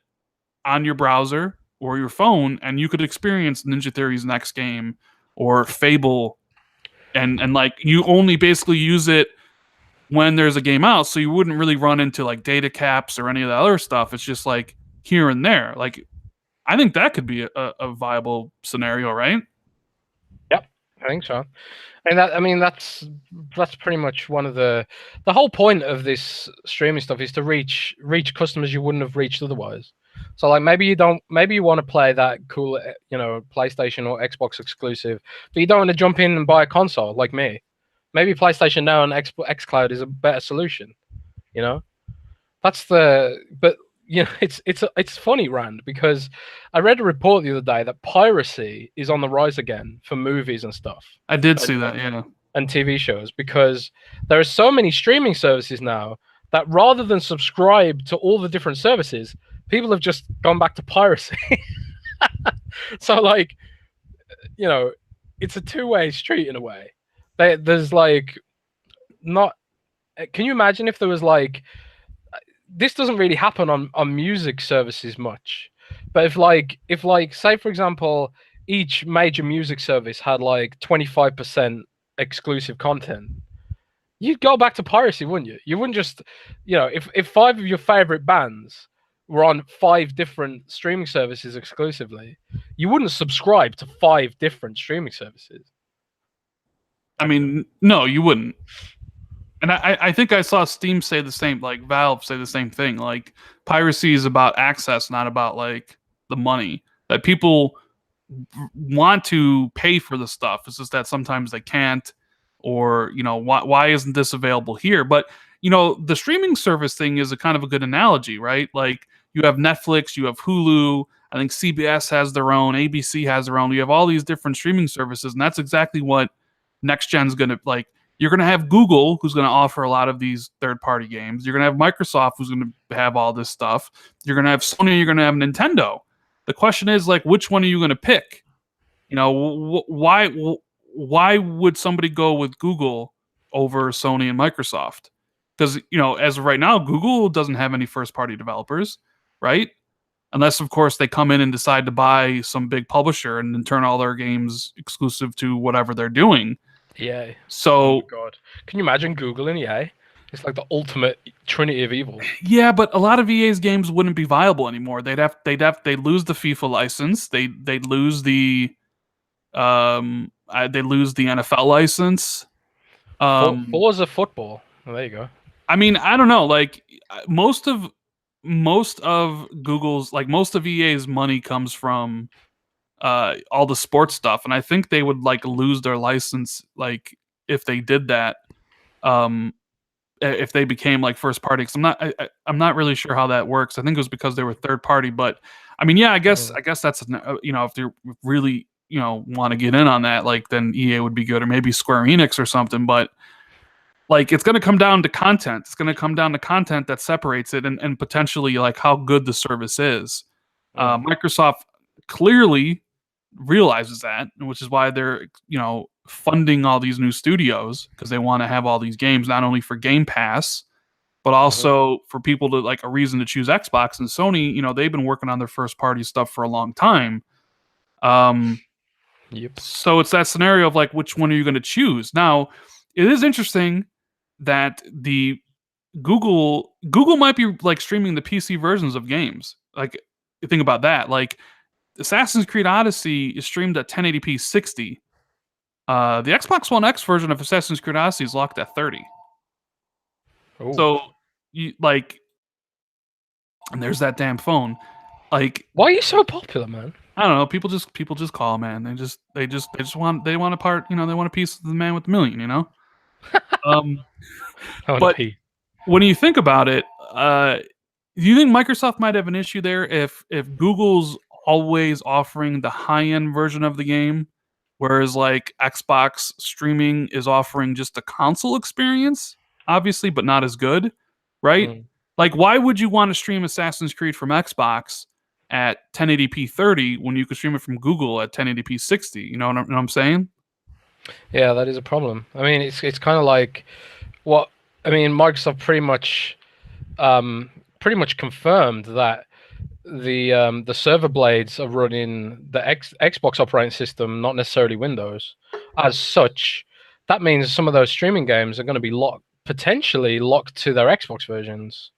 on your browser or your phone and you could experience Ninja Theory's next game or Fable, and like you only basically use it when there's a game out, so you wouldn't really run into like data caps or any of the other stuff. It's just like here and there. Like, I think that could be a viable scenario, right? Yep, I think so. And that's pretty much one of the whole point of this streaming stuff is to reach customers you wouldn't have reached otherwise. So like maybe you want to play that cool, you know, PlayStation or Xbox exclusive, but you don't want to jump in and buy a console like me. Maybe PlayStation Now and xCloud is a better solution, you know. But you know, it's funny, Rand, because I read a report the other day that piracy is on the rise again for movies and stuff. I did see that, yeah. And TV shows, because there are so many streaming services now that rather than subscribe to all the different services, people have just gone back to piracy. So like, you know, it's a two-way street in a way. There's like not. Can you imagine if there was like, this doesn't really happen on music services much, but if like say for example, each major music service had like 25% exclusive content, you'd go back to piracy, wouldn't you? You wouldn't just, you know, if 5 of your favorite bands were on 5 different streaming services exclusively, you wouldn't subscribe to 5 different streaming services. I mean, no, you wouldn't. And I think I saw Steam say the same, like Valve say the same thing. Like, piracy is about access, not about like the money. That people want to pay for the stuff. It's just that sometimes they can't, or, you know, why isn't this available here? But, you know, the streaming service thing is a kind of a good analogy, right? Like, you have Netflix, you have Hulu, I think CBS has their own, ABC has their own. You have all these different streaming services, and that's exactly what next gen's going to, like, you're going to have Google, who's going to offer a lot of these third-party games. You're going to have Microsoft, who's going to have all this stuff. You're going to have Sony, you're going to have Nintendo. The question is, like, which one are you going to pick? You know, why would somebody go with Google over Sony and Microsoft? Because, you know, as of right now, Google doesn't have any first-party developers, right? unless of course they come in and decide to buy some big publisher and then turn all their games exclusive to whatever they're doing. EA. Oh So my god. Can you imagine Google and EA? It's like the ultimate trinity of evil. yeah, but a lot of EA's games wouldn't be viable anymore. They'd lose the FIFA license. They'd lose the they lose the NFL license. Forza football. Well, there you go. I mean, I don't know. Like most of Google's, like most of EA's money comes from all the sports stuff, and I think they would like lose their license like if they did that. If they became like first party, because I'm not really sure how that works. I think it was because they were third party, but I mean, yeah, I guess that's if they really want to get in on that, like then EA would be good, or maybe Square Enix or something. But like it's going to come down to content. It's going to come down to content that separates it, and potentially like how good the service is. Microsoft clearly realizes that, which is why they're funding all these new studios, because they want to have all these games not only for Game Pass but also for people to like a reason to choose Xbox. And Sony, they've been working on their first party stuff for a long time. Yep. So it's that scenario of like, which one are you going to choose? Now, it is interesting that the Google might be like streaming the PC versions of games. Like, think about that. Like, Assassin's Creed Odyssey is streamed at 1080p 60. The Xbox One X version of Assassin's Creed Odyssey is locked at 30. Ooh. So, and there's that damn phone. Like, why are you so popular, man? I don't know. People just call, man. They want a part. They want a piece of the man with the million. But when you think about it, do you think Microsoft might have an issue there if Google's always offering the high-end version of the game, whereas like Xbox streaming is offering just a console experience, obviously, but not as good, right? Like, why would you want to stream Assassin's Creed from Xbox at 1080p 30 when you could stream it from Google at 1080p 60? You know what I'm saying? Yeah, that is a problem. I mean, it's kind of like Microsoft pretty much confirmed that the server blades are running the Xbox operating system, not necessarily Windows. As such, that means some of those streaming games are going to be potentially locked to their Xbox versions.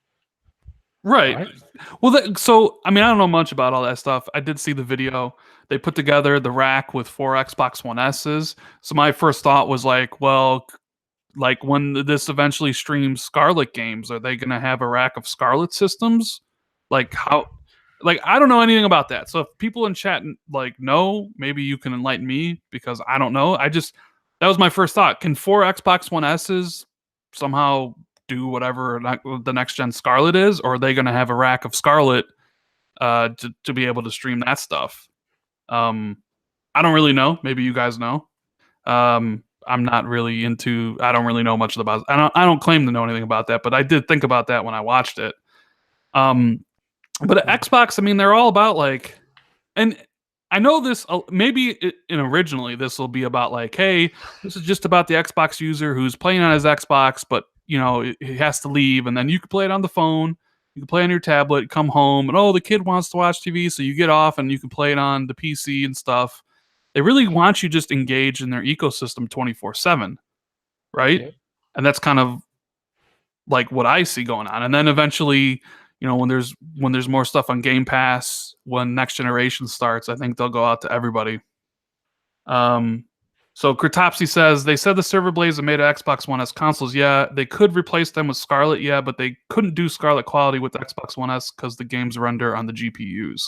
Right. Well, so I mean, I don't know much about all that stuff. I did see the video. They put together the rack with 4 Xbox One S's. So my first thought was like, well, like when this eventually streams Scarlet games, are they going to have a rack of Scarlet systems? Like how? Like I don't know anything about that. So if people in chat like know, maybe you can enlighten me, because I don't know. That was my first thought. Can 4 Xbox One S's somehow do whatever the next gen Scarlet is, or are they going to have a rack of Scarlet to be able to stream that stuff? I don't really know. Maybe you guys know. I'm not really into. I don't really know much about. I don't claim to know anything about that, but I did think about that when I watched it. But at Xbox, I mean, they're all about like, and I know this. Originally this will be about like, hey, this is just about the Xbox user who's playing on his Xbox, but he has to leave, and then you can play it on the phone, you can play on your tablet, come home, and the kid wants to watch TV, so you get off and you can play it on the PC and stuff. They really want you just engaged in their ecosystem 24/7, right? Yeah. And that's kind of like what I see going on. And then eventually, when there's more stuff on Game Pass, when next generation starts, I think they'll go out to everybody. So Kratopsy says, they said the server blades that made Xbox One S consoles. Yeah, they could replace them with Scarlet. Yeah, but they couldn't do Scarlet quality with Xbox One S because the games render on the GPUs.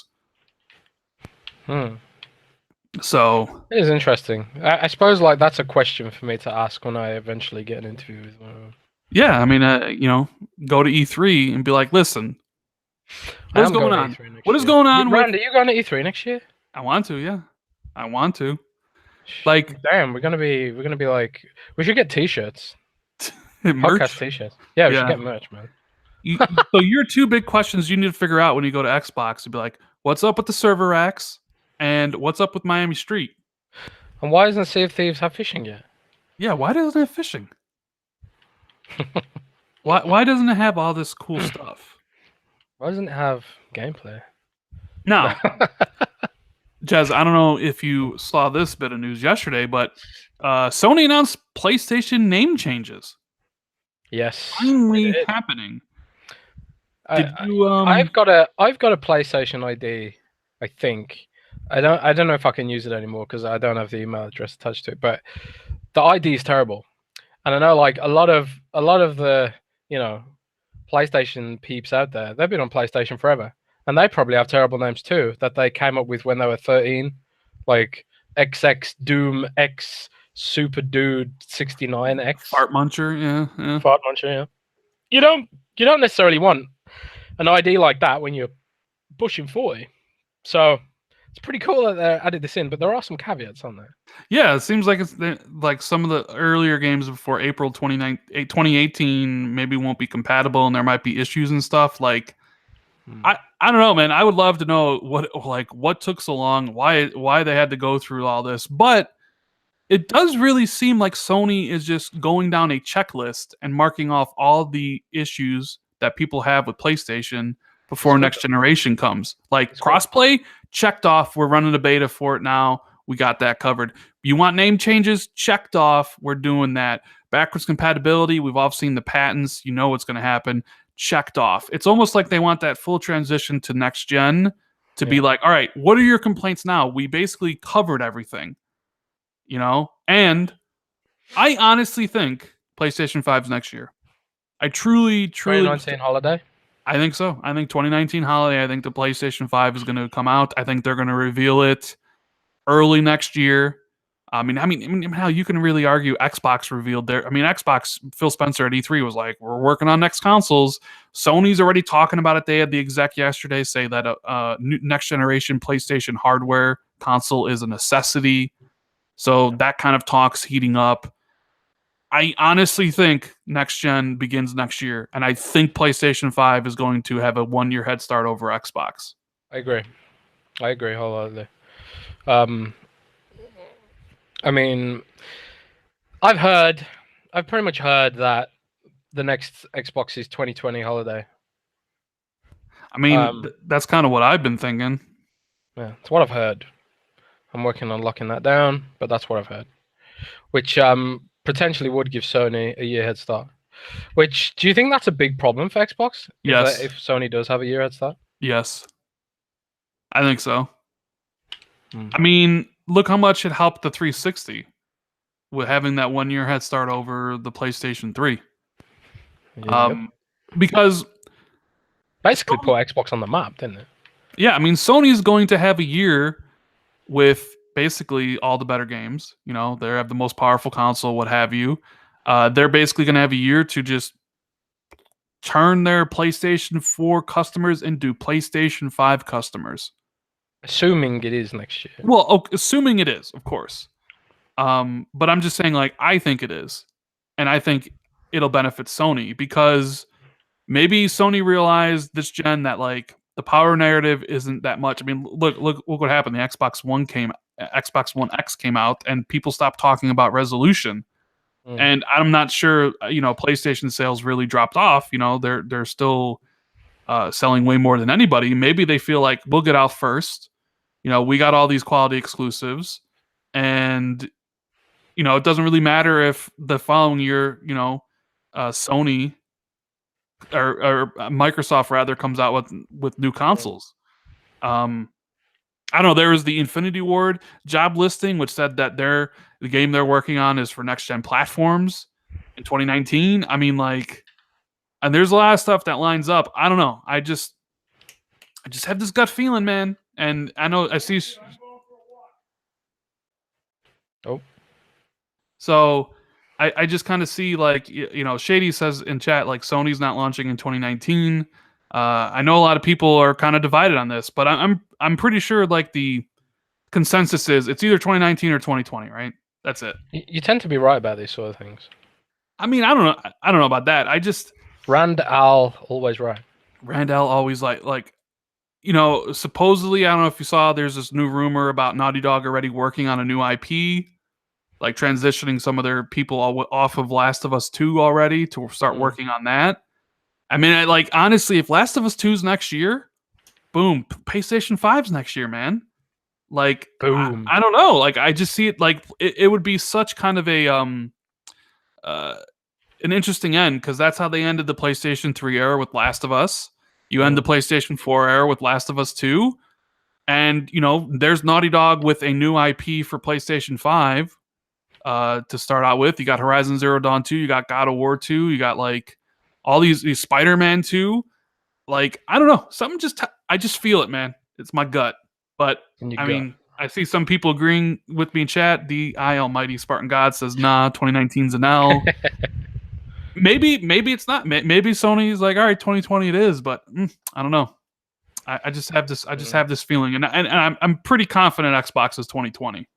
So it is interesting. I suppose like that's a question for me to ask when I eventually get an interview with them. Yeah, I mean, go to E3 and be like, listen, what is going on? What is going on? Randy, are you going to E3 next year? I want to, yeah. I want to. Like, damn, we're gonna be like, we should get T-shirts, podcast T-shirts. Yeah, we should get merch, man. So your 2 big questions you need to figure out when you go to Xbox would be like, what's up with the server racks, and what's up with Miami Street? And why doesn't Sea of Thieves have fishing yet? Yeah, why doesn't it have fishing? Why doesn't it have all this cool stuff? Why doesn't it have gameplay? Now, Jez, I don't know if you saw this bit of news yesterday, but Sony announced PlayStation name changes. Yes, Finally it did. happening. Did you I've got a PlayStation ID. I think I don't know if I can use it anymore because I don't have the email address attached to it. But the ID is terrible, and I know like a lot of the PlayStation peeps out there. They've been on PlayStation forever, and they probably have terrible names too that they came up with when they were 13, like XX Doom X Super Dude 69X Fart Muncher? Yeah. Fart Muncher. Yeah, you don't necessarily want an ID like that when you're pushing 40. So it's pretty cool that they added this in, but there are some caveats on there. Yeah, it seems like it's like some of the earlier games before April 2018 maybe won't be compatible, and there might be issues and stuff. Like, I don't know, man. I would love to know what took so long, why they had to go through all this. But it does really seem like Sony is just going down a checklist and marking off all the issues that people have with PlayStation before next generation comes. Like crossplay, checked off. We're running a beta for it now. We got that covered. You want name changes? Checked off. We're doing that. Backwards compatibility. We've all seen the patents. You know what's going to happen. Checked off. It's almost like they want that full transition to next gen to be like, all right, what are your complaints now? We basically covered everything. And I honestly think PlayStation 5's next year. I truly 2019 holiday. I think so. I think 2019 holiday. I think the PlayStation 5 is going to come out. I think they're going to reveal it early next year. I mean, how you can really argue Xbox revealed their. I mean, Xbox. Phil Spencer at E3 was like, "We're working on next consoles." Sony's already talking about it. They had the exec yesterday say that next generation PlayStation hardware console is a necessity. So that kind of talk's heating up. I honestly think next gen begins next year, and I think PlayStation 5 is going to have a 1-year head start over Xbox. I agree wholeheartedly. I mean, I've pretty much heard that the next Xbox is 2020 holiday. I mean, that's kind of what I've been thinking. Yeah, it's what I've heard. I'm working on locking that down, but that's what I've heard. Which potentially would give Sony a year head start. Which, do you think that's a big problem for Xbox? Yes. If Sony does have a year head start? Yes. I think so. I mean, look how much it helped the 360 with having that 1-year head start over the PlayStation 3. Because basically put Xbox on the map, didn't it? Yeah, I mean, Sony's going to have a year with basically all the better games. They have the most powerful console, what have you. They're basically going to have a year to just turn their PlayStation 4 customers into PlayStation 5 customers. Assuming it is next year. Well, assuming it is, of course. But I'm just saying, like, I think it is. And I think it'll benefit Sony because maybe Sony realized this gen that, like, the power narrative isn't that much. I mean, look what happened. The Xbox One X came out, and people stopped talking about resolution. And I'm not sure, PlayStation sales really dropped off. They're still selling way more than anybody. Maybe they feel like we'll get out first. We got all these quality exclusives, and it doesn't really matter if the following year, Sony or Microsoft rather comes out with new consoles. I don't know. There was the Infinity Ward job listing, which said that the game they're working on is for next gen platforms in 2019. I mean, like, and there's a lot of stuff that lines up. I don't know. I just have this gut feeling, man. And I know I see. Oh. So I just kind of see, like, Shady says in chat, like, Sony's not launching in 2019. I know a lot of people are kind of divided on this, but I'm pretty sure, like, the consensus is it's either 2019 or 2020, right? That's it. You tend to be right about these sort of things. I mean, I don't know about that. I just Rand Al always right. Randall always like supposedly, I don't know if you saw, there's this new rumor about Naughty Dog already working on a new IP, like transitioning some of their people off of Last of Us 2 already to start working on that. I mean, honestly, if Last of Us 2's next year, boom, PlayStation 5's next year, man. Like, Boom. I don't know. Like, I just see it like it would be such kind of a uh an interesting end, because that's how they ended the PlayStation 3 era with Last of Us. You end the PlayStation 4 era with Last of Us 2, and there's Naughty Dog with a new IP for PlayStation 5 to start out with. You got Horizon Zero Dawn 2, you got God of War 2, you got like all these Spider-Man 2. Like, I don't know, I just feel it, man. It's my gut. But I mean, I see some people agreeing with me in chat. The almighty Spartan God says, nah, 2019's an L. Maybe it's not. Maybe Sony's like, all right, 2020 it is, but I don't know. I just have this. I just have this feeling, and I'm pretty confident Xbox is 2020.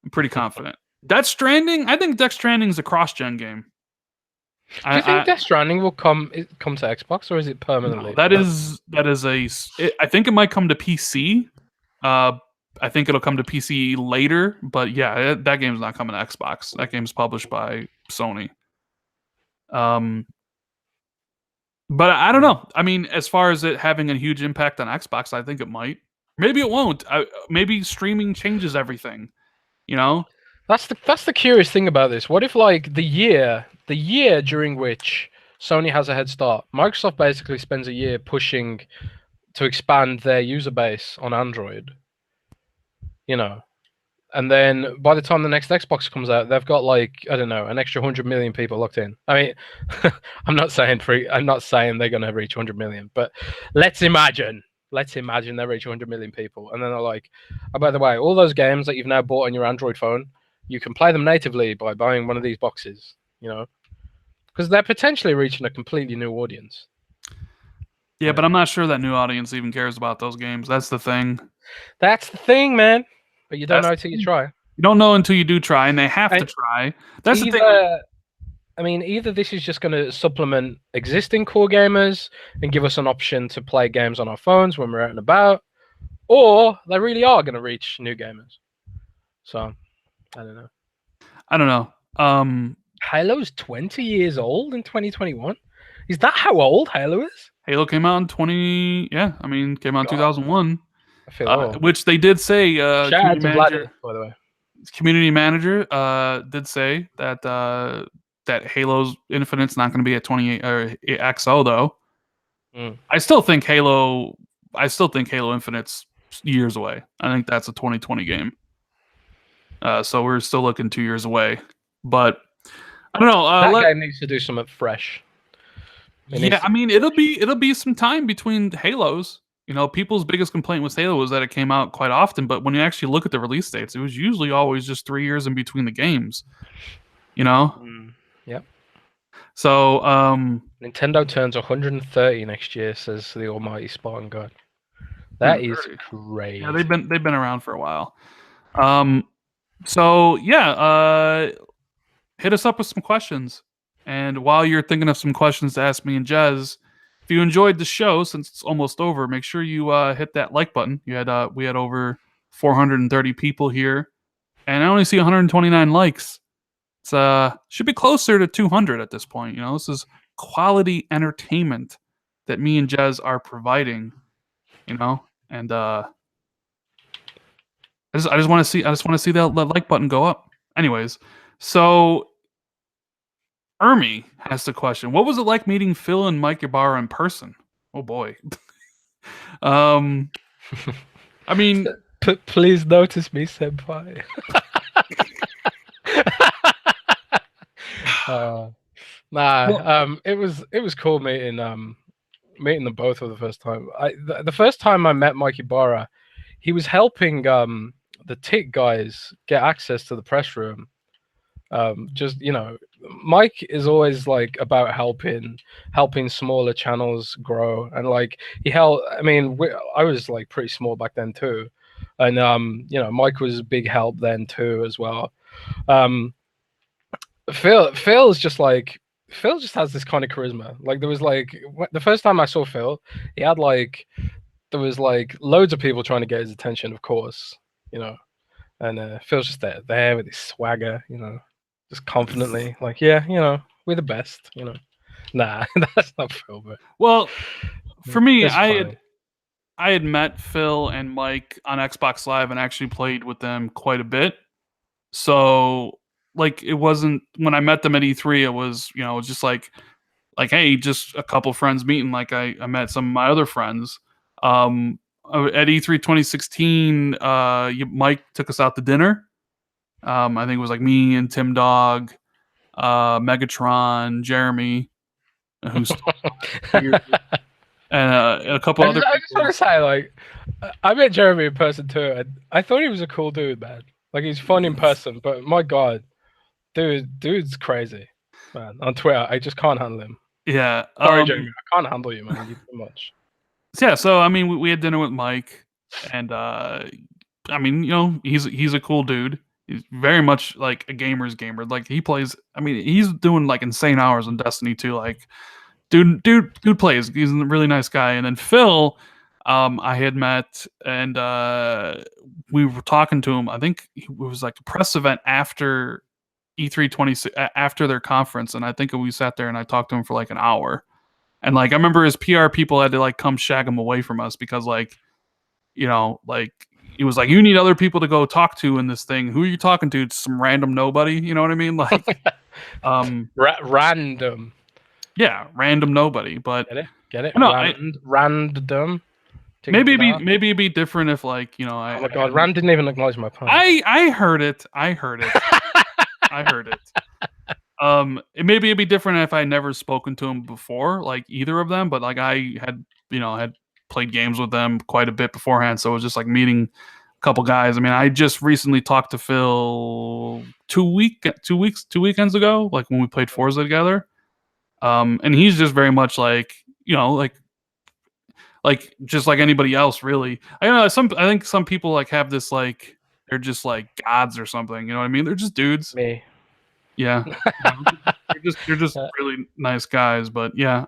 I'm pretty confident. Death Stranding. I think Death Stranding is a cross-gen game. Do you think Death Stranding will come to Xbox, or is it permanently? No, that is I think it might come to PC. I think it'll come to PC later, but yeah, that game's not coming to Xbox. That game's published by Sony. But I don't know. I mean, as far as it having a huge impact on Xbox, I think it might. Maybe it won't. Maybe streaming changes everything. That's the curious thing about this. What if like the year during which Sony has a head start, Microsoft basically spends a year pushing to expand their user base on Android, and then by the time the next Xbox comes out, they've got like, I don't know, an extra 100 million people locked in. I mean, I'm not saying they're gonna reach 100 million, but let's imagine they reach 100 million people, and then they're like, oh, by the way, all those games that you've now bought on your Android phone, you can play them natively by buying one of these boxes, because they're potentially reaching a completely new audience. Yeah, but I'm not sure that new audience even cares about those games. That's the thing. That's the thing, man. But you don't know until you try. You don't know until you do try, and they have to try. That's the thing. I mean, either this is just going to supplement existing core gamers and give us an option to play games on our phones when we're out and about, or they really are going to reach new gamers. So, I don't know. Halo's 20 years old in 2021? Is that how old Halo is? Halo came out in 2001. I feel old. Which they did say, by the way. Community manager did say that that Halo's Infinite's not going to be at 28 or XO though. I still think Halo Infinite's years away. I think that's a 2020 game. So we're still looking 2 years away. But I don't know. That game needs to do something fresh. I mean, it'll be some time between Halos. People's biggest complaint with Halo was that it came out quite often, but when you actually look at the release dates, it was usually always just 3 years in between the games. Yep. So Nintendo turns 130 next year, says the almighty Spartan God. That is crazy. Yeah, they've been around for a while. So yeah, hit us up with some questions. And while you're thinking of some questions to ask me and Jez, if you enjoyed the show, since it's almost over, make sure you hit that like button. We had over 430 people here, and I only see 129 likes. It's should be closer to 200 at this point. This is quality entertainment that me and Jez are providing. And I just want to see that like button go up. Anyways, so Ermi has the question: what was it like meeting Phil and Mike Ybarra in person? Oh boy. I mean, please notice me, senpai. It was cool meeting them both for the first time. The first time I met Mike Ybarra, he was helping the TIC guys get access to the press room. Mike is always like about helping smaller channels grow, and like I was like pretty small back then too, and Mike was a big help then too as well. Phil just has this kind of charisma. Like there was like the first time I saw Phil, he had like there was like loads of people trying to get his attention, of course, and Phil's just there with his swagger, just confidently, like, yeah, we're the best, Nah, that's not Phil, but well, for me, I I had met Phil and Mike on Xbox Live and actually played with them quite a bit. So like it wasn't when I met them at E3, it was it was just like hey, just a couple friends meeting. Like I met some of my other friends. At E3 2016, Mike took us out to dinner. I think it was like me and Tim Dog, Megatron, Jeremy, who's still here, and a couple other I just want to say, like, I met Jeremy in person too, and I thought he was a cool dude, man. Like, he's fun in person, but my god, dude's crazy, man. On Twitter, I just can't handle him. Yeah. Sorry, Jeremy, I can't handle you, man. You too much. Yeah. So I mean, we had dinner with Mike, and I mean, he's a cool dude. He's very much like a gamer's gamer. Like he plays. I mean, he's doing like insane hours on Destiny 2. Like, dude plays. He's a really nice guy. And then Phil, I had met, and we were talking to him. I think it was like a press event after E3 26 after their conference, and I think we sat there and I talked to him for like an hour. And like I remember his PR people had to like come shag him away from us because like like he was like, you need other people to go talk to in this thing. Who are you talking to? It's some random nobody. You know what I mean? Like, random. Yeah, random nobody. But get it? No, random. Maybe it'd be different if like oh my god, Rand didn't even acknowledge my point. I heard it. I heard it. Maybe it'd be different if I never spoken to him before, like either of them. But like I had had played games with them quite a bit beforehand, so it was just like meeting a couple guys. I mean, I just recently talked to Phil 2 weekends ago, like when we played Forza together. And he's just very much like like just like anybody else, really. I don't know. I think some people like have this like they're just like gods or something. You know what I mean? They're just dudes. Me. Yeah. You're just really nice guys. But yeah.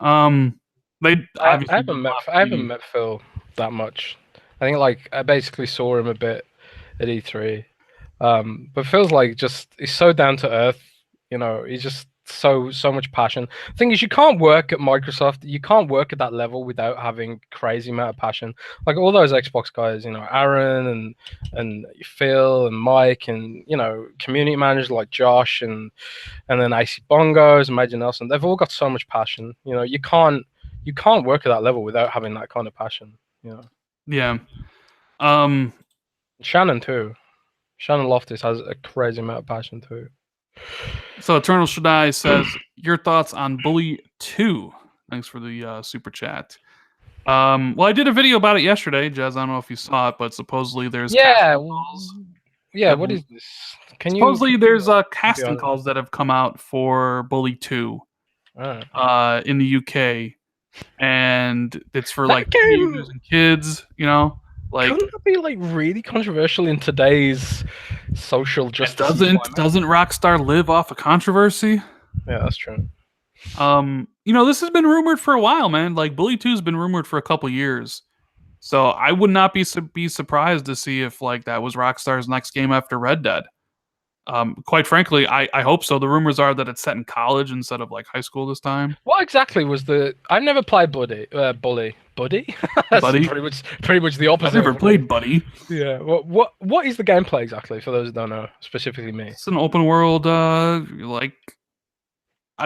They I haven't met Phil that much. I think like I basically saw him a bit at E3. But Phil's like he's so down to earth. He's just so much passion. The thing is, you can't work at Microsoft. You can't work at that level without having crazy amount of passion. Like all those Xbox guys, Aaron and Phil and Mike and community managers like Josh and then AC Bongos and Major Nelson. They've all got so much passion. You can't work at that level without having that kind of passion. Yeah. Shannon too. Shannon Loftus has a crazy amount of passion too. So Eternal Shaddai says, your thoughts on Bully 2? Thanks for the super chat. Well, I did a video about it yesterday, Jez. I don't know if you saw it, but supposedly there's casting calls. Yeah, what is this? Supposedly there's casting calls that have come out for Bully 2 in the UK. And it's for like teenagers and kids, Like, couldn't that be like really controversial in today's social justice? Doesn't Rockstar live off of controversy? Yeah, that's true. This has been rumored for a while, man. Like Bully 2 has been rumored for a couple years. So I would not be surprised to see if like that was Rockstar's next game after Red Dead. Quite frankly, I hope so. The rumors are that it's set in college instead of like high school this time. What exactly was I've never played Bully. Buddy? That's Buddy? pretty much the opposite. I've never played Buddy. Yeah. What is the gameplay exactly for those who don't know, specifically me? It's an open world I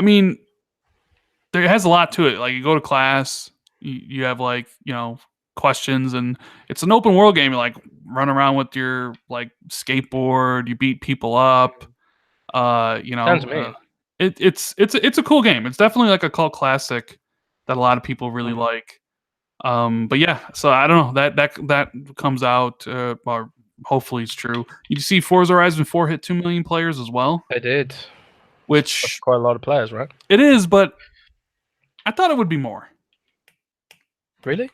mean, there has a lot to it. Like you go to class, you have like, questions, and it's an open world game. You like run around with your like skateboard, you beat people up. Sounds mean. It's a cool game. It's definitely like a cult classic that a lot of people really like. But yeah, so I don't know, that comes out or hopefully it's true. You see Forza Horizon 4 hit 2 million players as well. It did. Which that's quite a lot of players, right? It is, but I thought it would be more. Really?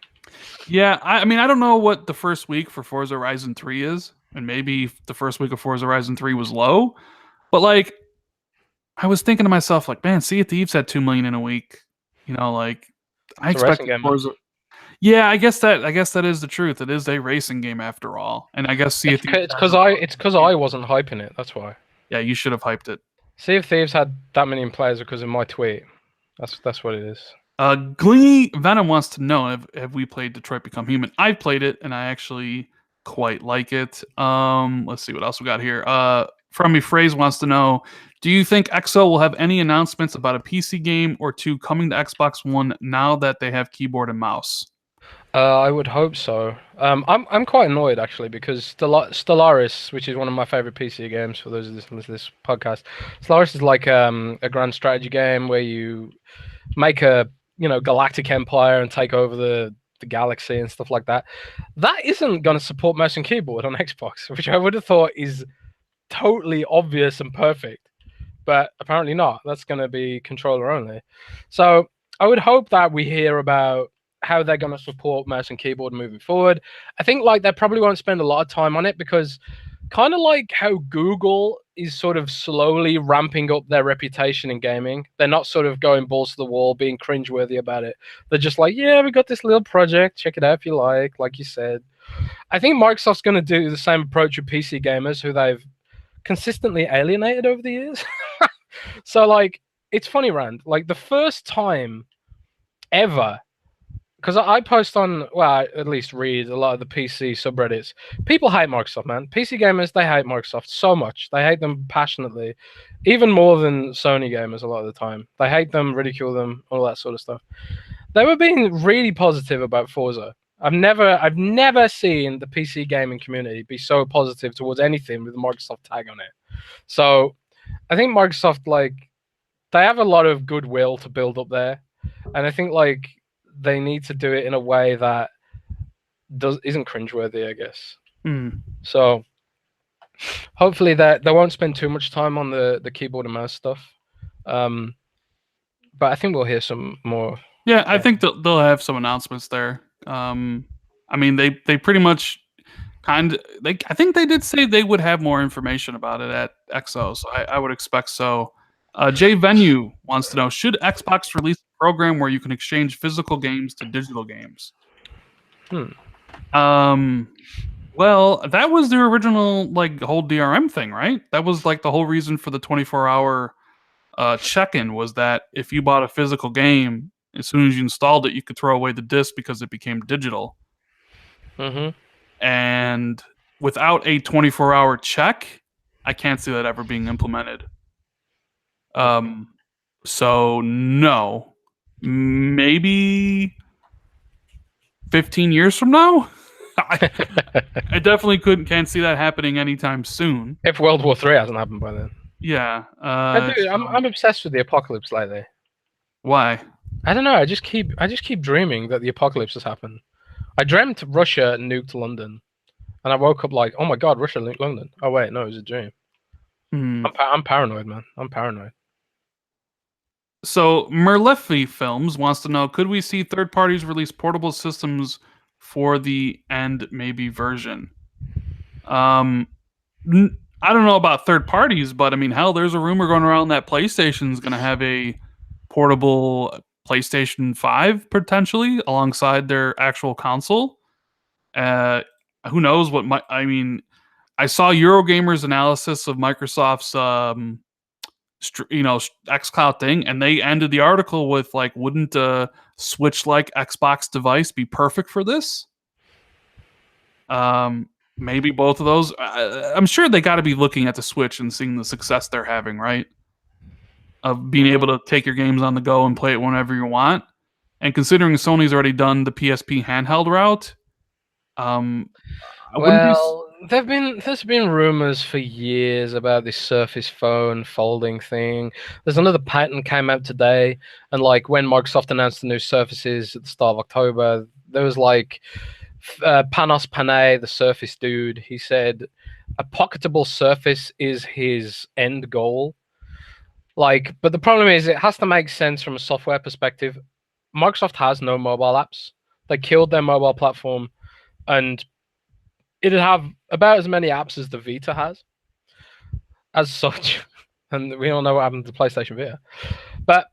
Yeah, I mean, I don't know what the first week for Forza Horizon 3 is, and maybe the first week of Forza Horizon 3 was low, but like, I was thinking to myself, like, man, Sea of Thieves had 2 million in a week. Like, I expect Forza. Yeah, I guess that is the truth. It is a racing game after all, and I guess Sea of Thieves. It's because I wasn't hyping it. That's why. Yeah, you should have hyped it. Sea of Thieves had that many players because of my tweet. That's what it is. Glee Venom wants to know have we played Detroit Become Human? I've played it and I actually quite like it. Let's see what else we got here. From Phrase wants to know, do you think XO will have any announcements about a PC game or two coming to Xbox One now that they have keyboard and mouse? I would hope so. I'm quite annoyed actually because Stellaris, which is one of my favorite PC games for those who listen to this podcast, Stellaris is like a grand strategy game where you make a galactic empire and take over the galaxy and stuff like that. That isn't going to support mouse and keyboard on Xbox, which I would have thought is totally obvious and perfect, but apparently not. That's going to be controller only. So I would hope that we hear about how they're going to support mouse and keyboard moving forward. I think like they probably won't spend a lot of time on it because kind of like how Google is sort of slowly ramping up their reputation in gaming. They're not sort of going balls to the wall, being cringeworthy about it. They're just like, yeah, we got this little project. Check it out if you like you said. I think Microsoft's going to do the same approach with PC gamers who they've consistently alienated over the years. So like, it's funny, Rand. Like the first time ever, because I post on, well, I at least read a lot of the PC subreddits. People hate Microsoft, man. PC gamers, they hate Microsoft so much. They hate them passionately, even more than Sony gamers a lot of the time. They hate them, ridicule them, all that sort of stuff. They were being really positive about Forza. I've never seen the PC gaming community be so positive towards anything with the Microsoft tag on it. So I think Microsoft, like, they have a lot of goodwill to build up there. And I think, like, they need to do it in a way that isn't cringeworthy, I guess. So hopefully that they won't spend too much time on the keyboard and mouse stuff. But I think we'll hear some more. Yeah, I think they'll have some announcements there. I mean, they pretty much I think they did say they would have more information about it at XO, so I would expect so. Jay Venue wants to know, should Xbox release a program where you can exchange physical games to digital games? Well, that was their original like whole DRM thing, right? That was like the whole reason for the 24-hour check-in was that if you bought a physical game, as soon as you installed it, you could throw away the disc because it became digital. And without a 24-hour check, I can't see that ever being implemented. So no, maybe 15 years from now. I definitely can't see that happening anytime soon. If World War III hasn't happened by then. Yeah. I'm obsessed with the apocalypse lately. Why? I don't know. I just keep dreaming that the apocalypse has happened. I dreamt Russia nuked London, and I woke up like, oh my god, Russia nuked London. Oh wait, no, it was a dream. I'm paranoid, man. I'm paranoid. So Merlefi Films wants to know, could we see third parties release portable systems for the end maybe version? I don't know about third parties, but I mean, hell, there's a rumor going around that PlayStation's going to have a portable PlayStation 5 potentially alongside their actual console. Who knows what I mean, I saw Eurogamer's analysis of Microsoft's xCloud thing, and they ended the article with like, wouldn't a Switch-like Xbox device be perfect for this? Maybe both of those. I'm sure they got to be looking at the Switch and seeing the success they're having, right? Of being able to take your games on the go and play it whenever you want. And considering Sony's already done the PSP handheld route, there's been rumors for years about this Surface Phone folding thing. There's another patent came out today, and like when Microsoft announced the new Surfaces at the start of October, there was like Panos Panay, the Surface dude. He said a pocketable Surface is his end goal. Like, but the problem is it has to make sense from a software perspective. Microsoft has no mobile apps. They killed their mobile platform, and it'd have about as many apps as the Vita has, as such. And we all know what happened to PlayStation Vita. But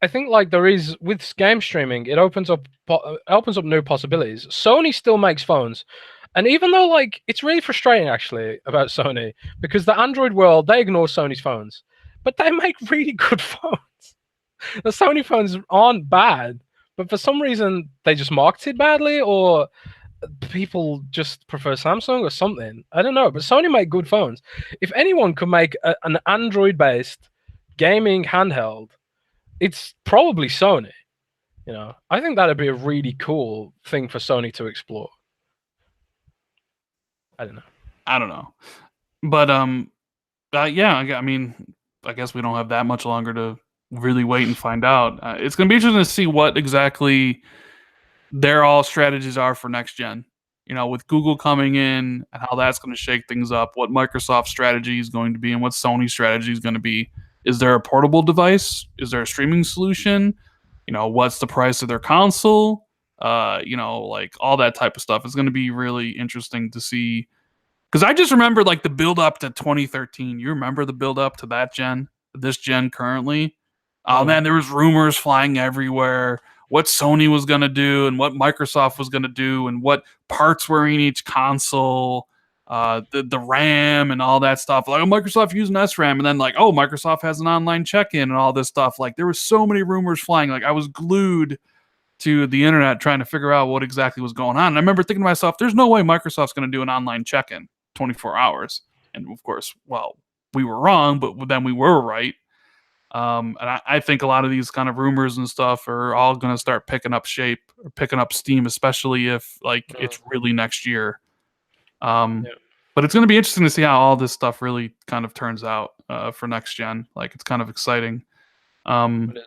I think like there is with game streaming, it opens up new possibilities. Sony still makes phones, and even though like it's really frustrating actually about Sony because the Android world, they ignore Sony's phones, but they make really good phones. The Sony phones aren't bad, but for some reason they just marketed badly, or people just prefer Samsung or something. I don't know, but Sony make good phones. If anyone could make an Android-based gaming handheld, it's probably Sony. You know, I think that'd be a really cool thing for Sony to explore. I don't know. But yeah, I mean, I guess we don't have that much longer to really wait and find out. It's going to be interesting to see what exactly their all strategies are for next gen. You know, with Google coming in and how that's going to shake things up, what Microsoft's strategy is going to be, and what Sony's strategy is going to be. Is there a portable device? Is there a streaming solution? You know, what's the price of their console? You know, like all that type of stuff. It's going to be really interesting to see. Because I just remember like the build up to 2013. You remember the build up to that gen, this gen currently? Oh man, there was rumors flying everywhere. What Sony was gonna do and what Microsoft was gonna do and what parts were in each console, the RAM and all that stuff. Like, oh, Microsoft using SRAM, and then like, oh, Microsoft has an online check-in and all this stuff. Like, there was so many rumors flying. Like, I was glued to the internet trying to figure out what exactly was going on. And I remember thinking to myself, there's no way Microsoft's gonna do an online check-in 24 hours. And of course, well, we were wrong, but then we were right. And I think a lot of these kind of rumors and stuff are all going to start picking up shape or picking up steam, especially if like it's really next year. But it's going to be interesting to see how all this stuff really kind of turns out for next gen. Like, it's kind of exciting. It is.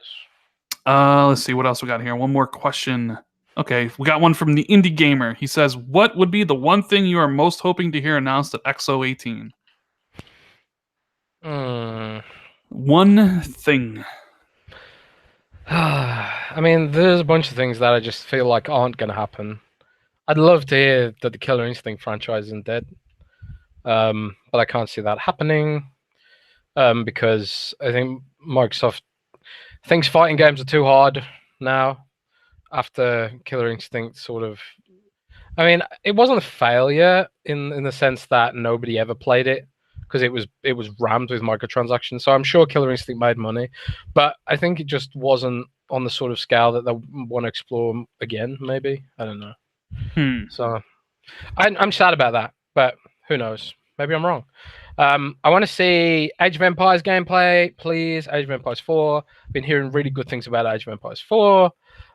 Let's see what else we got here. One more question. Okay, we got one from the Indie Gamer. He says, "What would be the one thing you are most hoping to hear announced at X018?" One thing. I mean, there's a bunch of things that I just feel like aren't going to happen. I'd love to hear that the Killer Instinct franchise isn't dead, but I can't see that happening because I think Microsoft thinks fighting games are too hard now after Killer Instinct sort of... I mean, it wasn't a failure in the sense that nobody ever played it, because it was rammed with microtransactions. So I'm sure Killer Instinct made money, but I think it just wasn't on the sort of scale that they want to explore again. Maybe, I don't know. So I'm sad about that, but who knows? Maybe I'm wrong. I want to see Age of Empires gameplay, please. Age of Empires 4. Been hearing really good things about Age of Empires 4.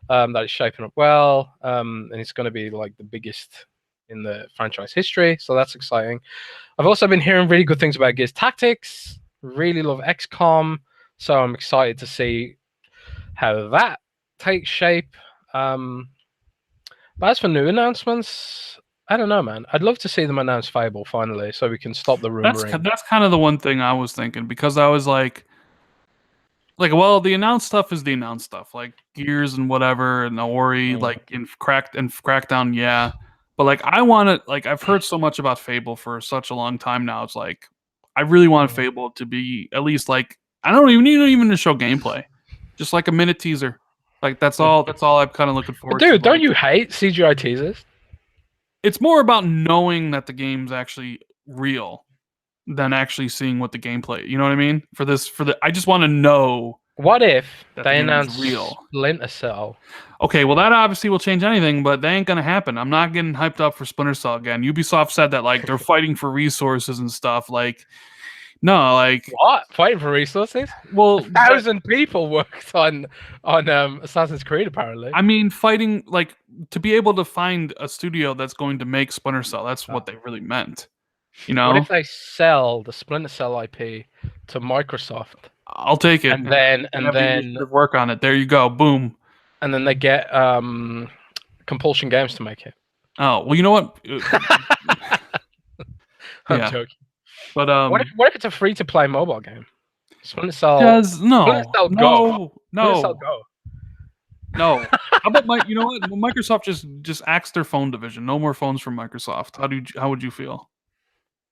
That it's shaping up well, and it's going to be like the biggest in the franchise history, so that's exciting. I've also been hearing really good things about Gears Tactics. Really love XCOM, so I'm excited to see how that takes shape. But as for new announcements, I don't know, man. I'd love to see them announce Fable finally, so we can stop the rumoring. That's kind of the one thing I was thinking, because I was like, well, the announced stuff is the announced stuff, like Gears and whatever, and Ori, like in Crackdown, yeah. But like, I want to, like, I've heard so much about Fable for such a long time now. It's like, I really want Fable to be at least like, I don't even need to show gameplay, just like a minute teaser. Like, that's all I'm kind of looking forward to. Dude, don't you hate CGI teasers? It's more about knowing that the game's actually real than actually seeing what the gameplay. You know what I mean? I just want to know. What if they announce Splinter Cell? Okay, well, that obviously will change anything, but that ain't gonna happen. I'm not getting hyped up for Splinter Cell again. Ubisoft said that like they're fighting for resources and stuff. Like, no, like what? Fighting for resources? Well, 1,000 people worked on Assassin's Creed apparently. I mean, fighting, like, to be able to find a studio that's going to make Splinter Cell. That's what they really meant. You know? What if they sell the Splinter Cell IP to Microsoft? I'll take it. And then work on it. There you go. Boom. And then they get Compulsion Games to make it. Oh, well, you know what? I'm joking. But what if it's a free-to-play mobile game? Splinter Cell. Splinter Cell Go. Splinter Cell Go. No. How about you know what? Microsoft just axed their phone division. No more phones from Microsoft. How would you feel?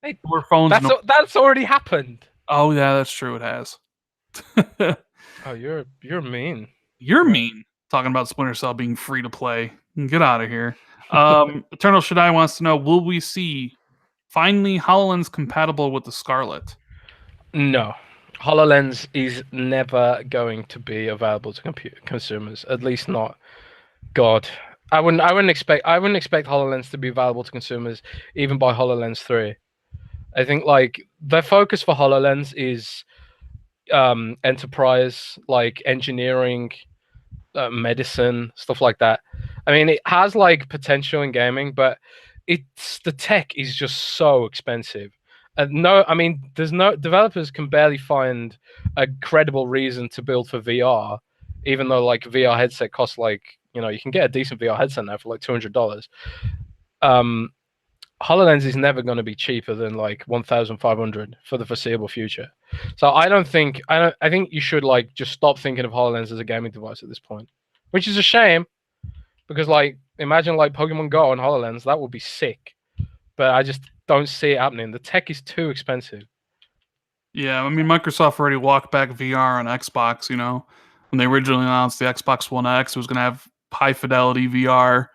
Hey, more phones. That's already happened. Oh yeah, that's true. It has. Oh, you're mean. You're mean. Talking about Splinter Cell being free to play. Get out of here. Eternal Shaddai wants to know: will we see finally HoloLens compatible with the Scarlet? No, HoloLens is never going to be available to consumers. At least not. God, I wouldn't expect HoloLens to be available to consumers even by HoloLens 3. I think like the focus for HoloLens is enterprise, like engineering, medicine, stuff like that. I mean, it has like potential in gaming, but the tech is just so expensive. No, I mean, there's no developers can barely find a credible reason to build for VR, even though like VR headset costs like you can get a decent VR headset now for like $200. HoloLens is never going to be cheaper than like 1,500 for the foreseeable future. So I think you should like just stop thinking of HoloLens as a gaming device at this point, which is a shame because like imagine like Pokemon Go on HoloLens, that would be sick. But I just don't see it happening. The tech is too expensive. Yeah, I mean Microsoft already walked back VR on Xbox, when they originally announced the Xbox One X, it was going to have high fidelity VR.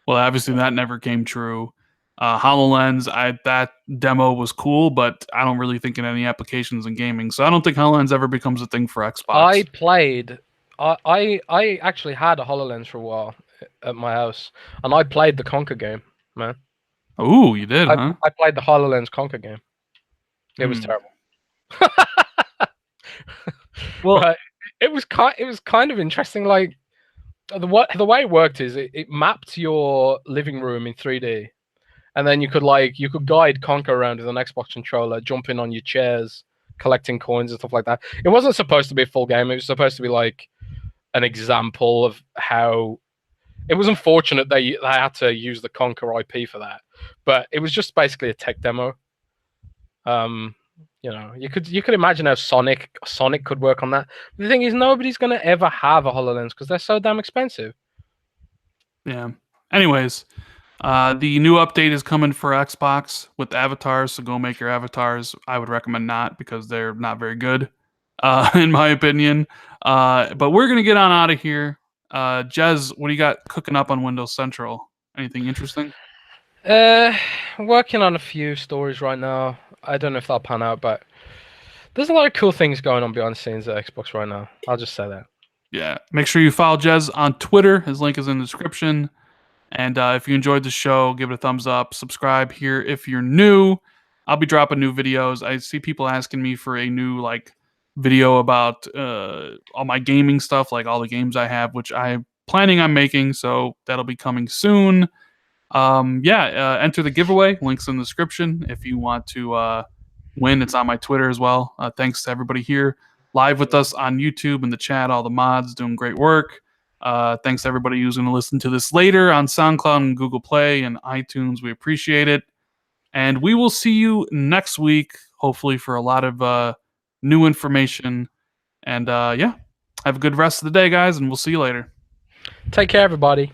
Well, obviously that never came true. HoloLens, that demo was cool, but I don't really think in any applications in gaming. So I don't think HoloLens ever becomes a thing for Xbox. I actually had a HoloLens for a while at my house, and I played the Conker game, man. Oh, you did, huh? I played the HoloLens Conker game. It was terrible. Well, but it was kind of interesting. Like the way it worked is it mapped your living room in 3D. And then you could guide Conker around with an Xbox controller, jumping on your chairs, collecting coins and stuff like that. It wasn't supposed to be a full game. It was supposed to be like an example of how. It was unfortunate they had to use the Conker IP for that, but it was just basically a tech demo. You could imagine how Sonic could work on that. The thing is, nobody's gonna ever have a HoloLens because they're so damn expensive. Yeah. Anyways. The new update is coming for Xbox with avatars, so go make your avatars. I would recommend not because they're not very good, in my opinion. But we're going to get on out of here. Jez, what do you got cooking up on Windows Central? Anything interesting? Working on a few stories right now. I don't know if they'll pan out, but there's a lot of cool things going on behind the scenes at Xbox right now. I'll just say that. Yeah. Make sure you follow Jez on Twitter. His link is in the description. And if you enjoyed the show, give it a thumbs up. Subscribe here if you're new. I'll be dropping new videos. I see people asking me for a new video about all my gaming stuff, like all the games I have, which I'm planning on making. So that'll be coming soon. Enter the giveaway. Links in the description if you want to win. It's on my Twitter as well. Thanks to everybody here live with us on YouTube and the chat. All the mods doing great work. Thanks to everybody who's going to listen to this later on SoundCloud and Google Play and iTunes. We appreciate it. And we will see you next week, hopefully for a lot of new information. And have a good rest of the day, guys, and we'll see you later. Take care, everybody.